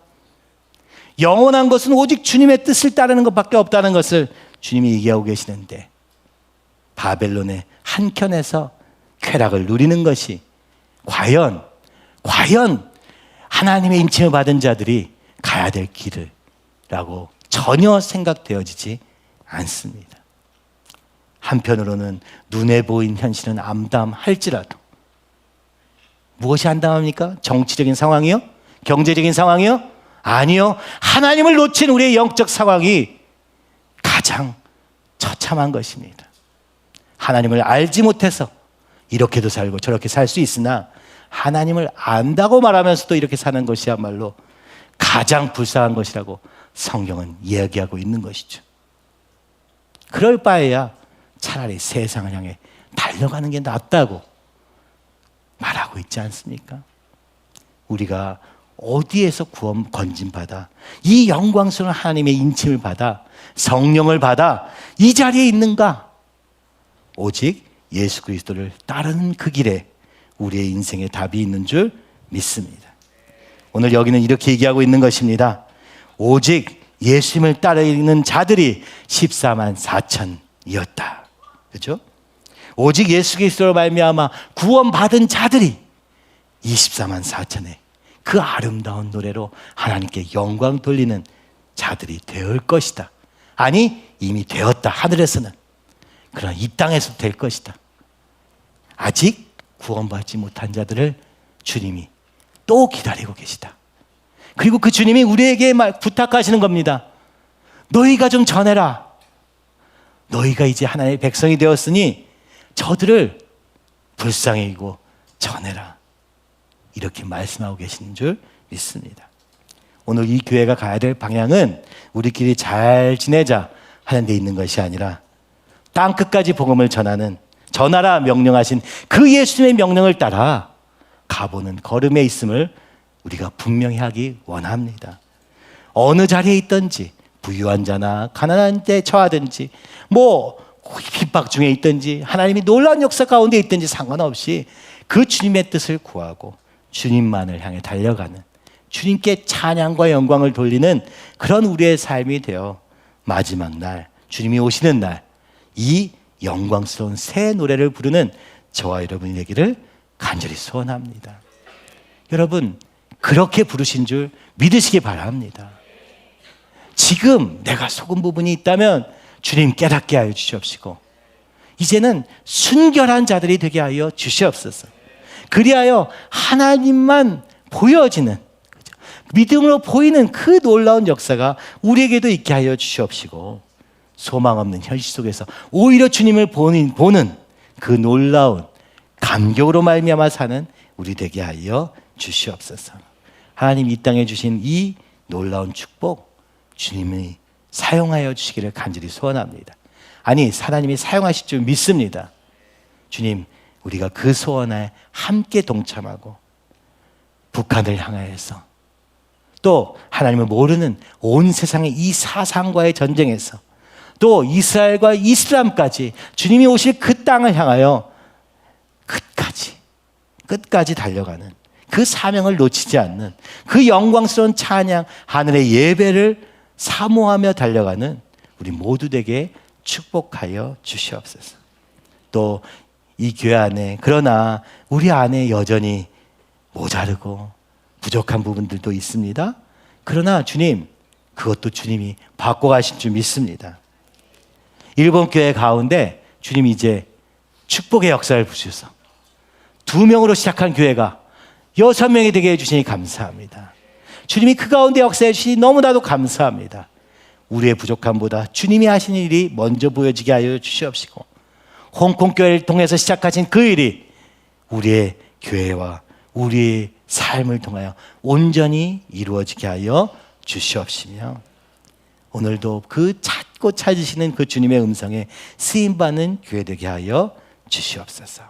영원한 것은 오직 주님의 뜻을 따르는 것밖에 없다는 것을 주님이 얘기하고 계시는데 바벨론의 한켠에서 쾌락을 누리는 것이 과연 하나님의 인침을 받은 자들이 가야 될 길이라고 전혀 생각되어지지 않습니다. 한편으로는 눈에 보인 현실은 암담할지라도 무엇이 암담합니까? 정치적인 상황이요? 경제적인 상황이요? 아니요. 하나님을 놓친 우리의 영적 상황이 가장 처참한 것입니다. 하나님을 알지 못해서 이렇게도 살고 저렇게 살 수 있으나 하나님을 안다고 말하면서도 이렇게 사는 것이야말로 가장 불쌍한 것이라고 성경은 이야기하고 있는 것이죠. 그럴 바에야 차라리 세상을 향해 달려가는 게 낫다고 말하고 있지 않습니까? 우리가 어디에서 구원 건진받아 이 영광스러운 하나님의 인침을 받아 성령을 받아 이 자리에 있는가? 오직 예수 그리스도를 따르는 그 길에 우리의 인생의 답이 있는 줄 믿습니다. 오늘 여기는 이렇게 얘기하고 있는 것입니다. 오직 예수님을 따르는 자들이 14만 4천이었다. 그렇죠? 오직 예수 그리스도로 말미암아 구원받은 자들이 24만 4천의 그 아름다운 노래로 하나님께 영광 돌리는 자들이 될 것이다. 아니 이미 되었다. 하늘에서는. 그러나 이 땅에서 될 것이다. 아직 구원받지 못한 자들을 주님이 또 기다리고 계시다. 그리고 그 주님이 우리에게 부탁하시는 겁니다. 너희가 좀 전해라. 너희가 이제 하나님의 백성이 되었으니 저들을 불쌍히 여기고 전해라. 이렇게 말씀하고 계시는 줄 믿습니다. 오늘 이 교회가 가야 될 방향은 우리끼리 잘 지내자 하는 데 있는 것이 아니라 땅끝까지 복음을 전하라 명령하신 그 예수님의 명령을 따라 가보는 걸음에 있음을 우리가 분명히 하기 원합니다. 어느 자리에 있든지 부유한 자나 가난한 데 처하든지 뭐 핍박 중에 있든지 하나님이 놀라운 역사 가운데 있든지 상관없이 그 주님의 뜻을 구하고 주님만을 향해 달려가는, 주님께 찬양과 영광을 돌리는 그런 우리의 삶이 되어 마지막 날, 주님이 오시는 날, 이 영광스러운 새 노래를 부르는 저와 여러분이 되기를 간절히 소원합니다. 여러분, 그렇게 부르신 줄 믿으시기 바랍니다. 지금 내가 속은 부분이 있다면 주님 깨닫게 하여 주시옵시고, 이제는 순결한 자들이 되게 하여 주시옵소서. 그리하여 하나님만 보여지는, 믿음으로 보이는 그 놀라운 역사가 우리에게도 있게 하여 주시옵시고, 소망 없는 현실 속에서 오히려 주님을 보는 그 놀라운 감격으로 말미암아 사는 우리 되게 하여 주시옵소서. 하나님 이 땅에 주신 이 놀라운 축복 주님이 사용하여 주시기를 간절히 소원합니다. 아니, 하나님이 사용하실 줄 믿습니다. 주님, 우리가 그 소원에 함께 동참하고 북한을 향하여서 또 하나님을 모르는 온 세상의 이 사상과의 전쟁에서 또 이스라엘과 이슬람까지 주님이 오실 그 땅을 향하여 끝까지 달려가는 그 사명을 놓치지 않는 그 영광스러운 찬양, 하늘의 예배를 사모하며 달려가는 우리 모두에게 축복하여 주시옵소서. 또 이 교회 안에, 그러나 우리 안에 여전히 모자르고 부족한 부분들도 있습니다. 그러나 주님, 그것도 주님이 바꿔가실 줄 믿습니다. 일본 교회 가운데 주님이 이제 축복의 역사를 부으셔서 2명으로 시작한 교회가 6명이 되게 해주시니 감사합니다. 주님이 그 가운데 역사해 주시니 너무나도 감사합니다. 우리의 부족함보다 주님이 하신 일이 먼저 보여지게 하여 주시옵시고, 홍콩 교회를 통해서 시작하신 그 일이 우리의 교회와 우리의 삶을 통하여 온전히 이루어지게 하여 주시옵시며, 오늘도 그 찾고 찾으시는 그 주님의 음성에 쓰임받는 교회 되게 하여 주시옵소서.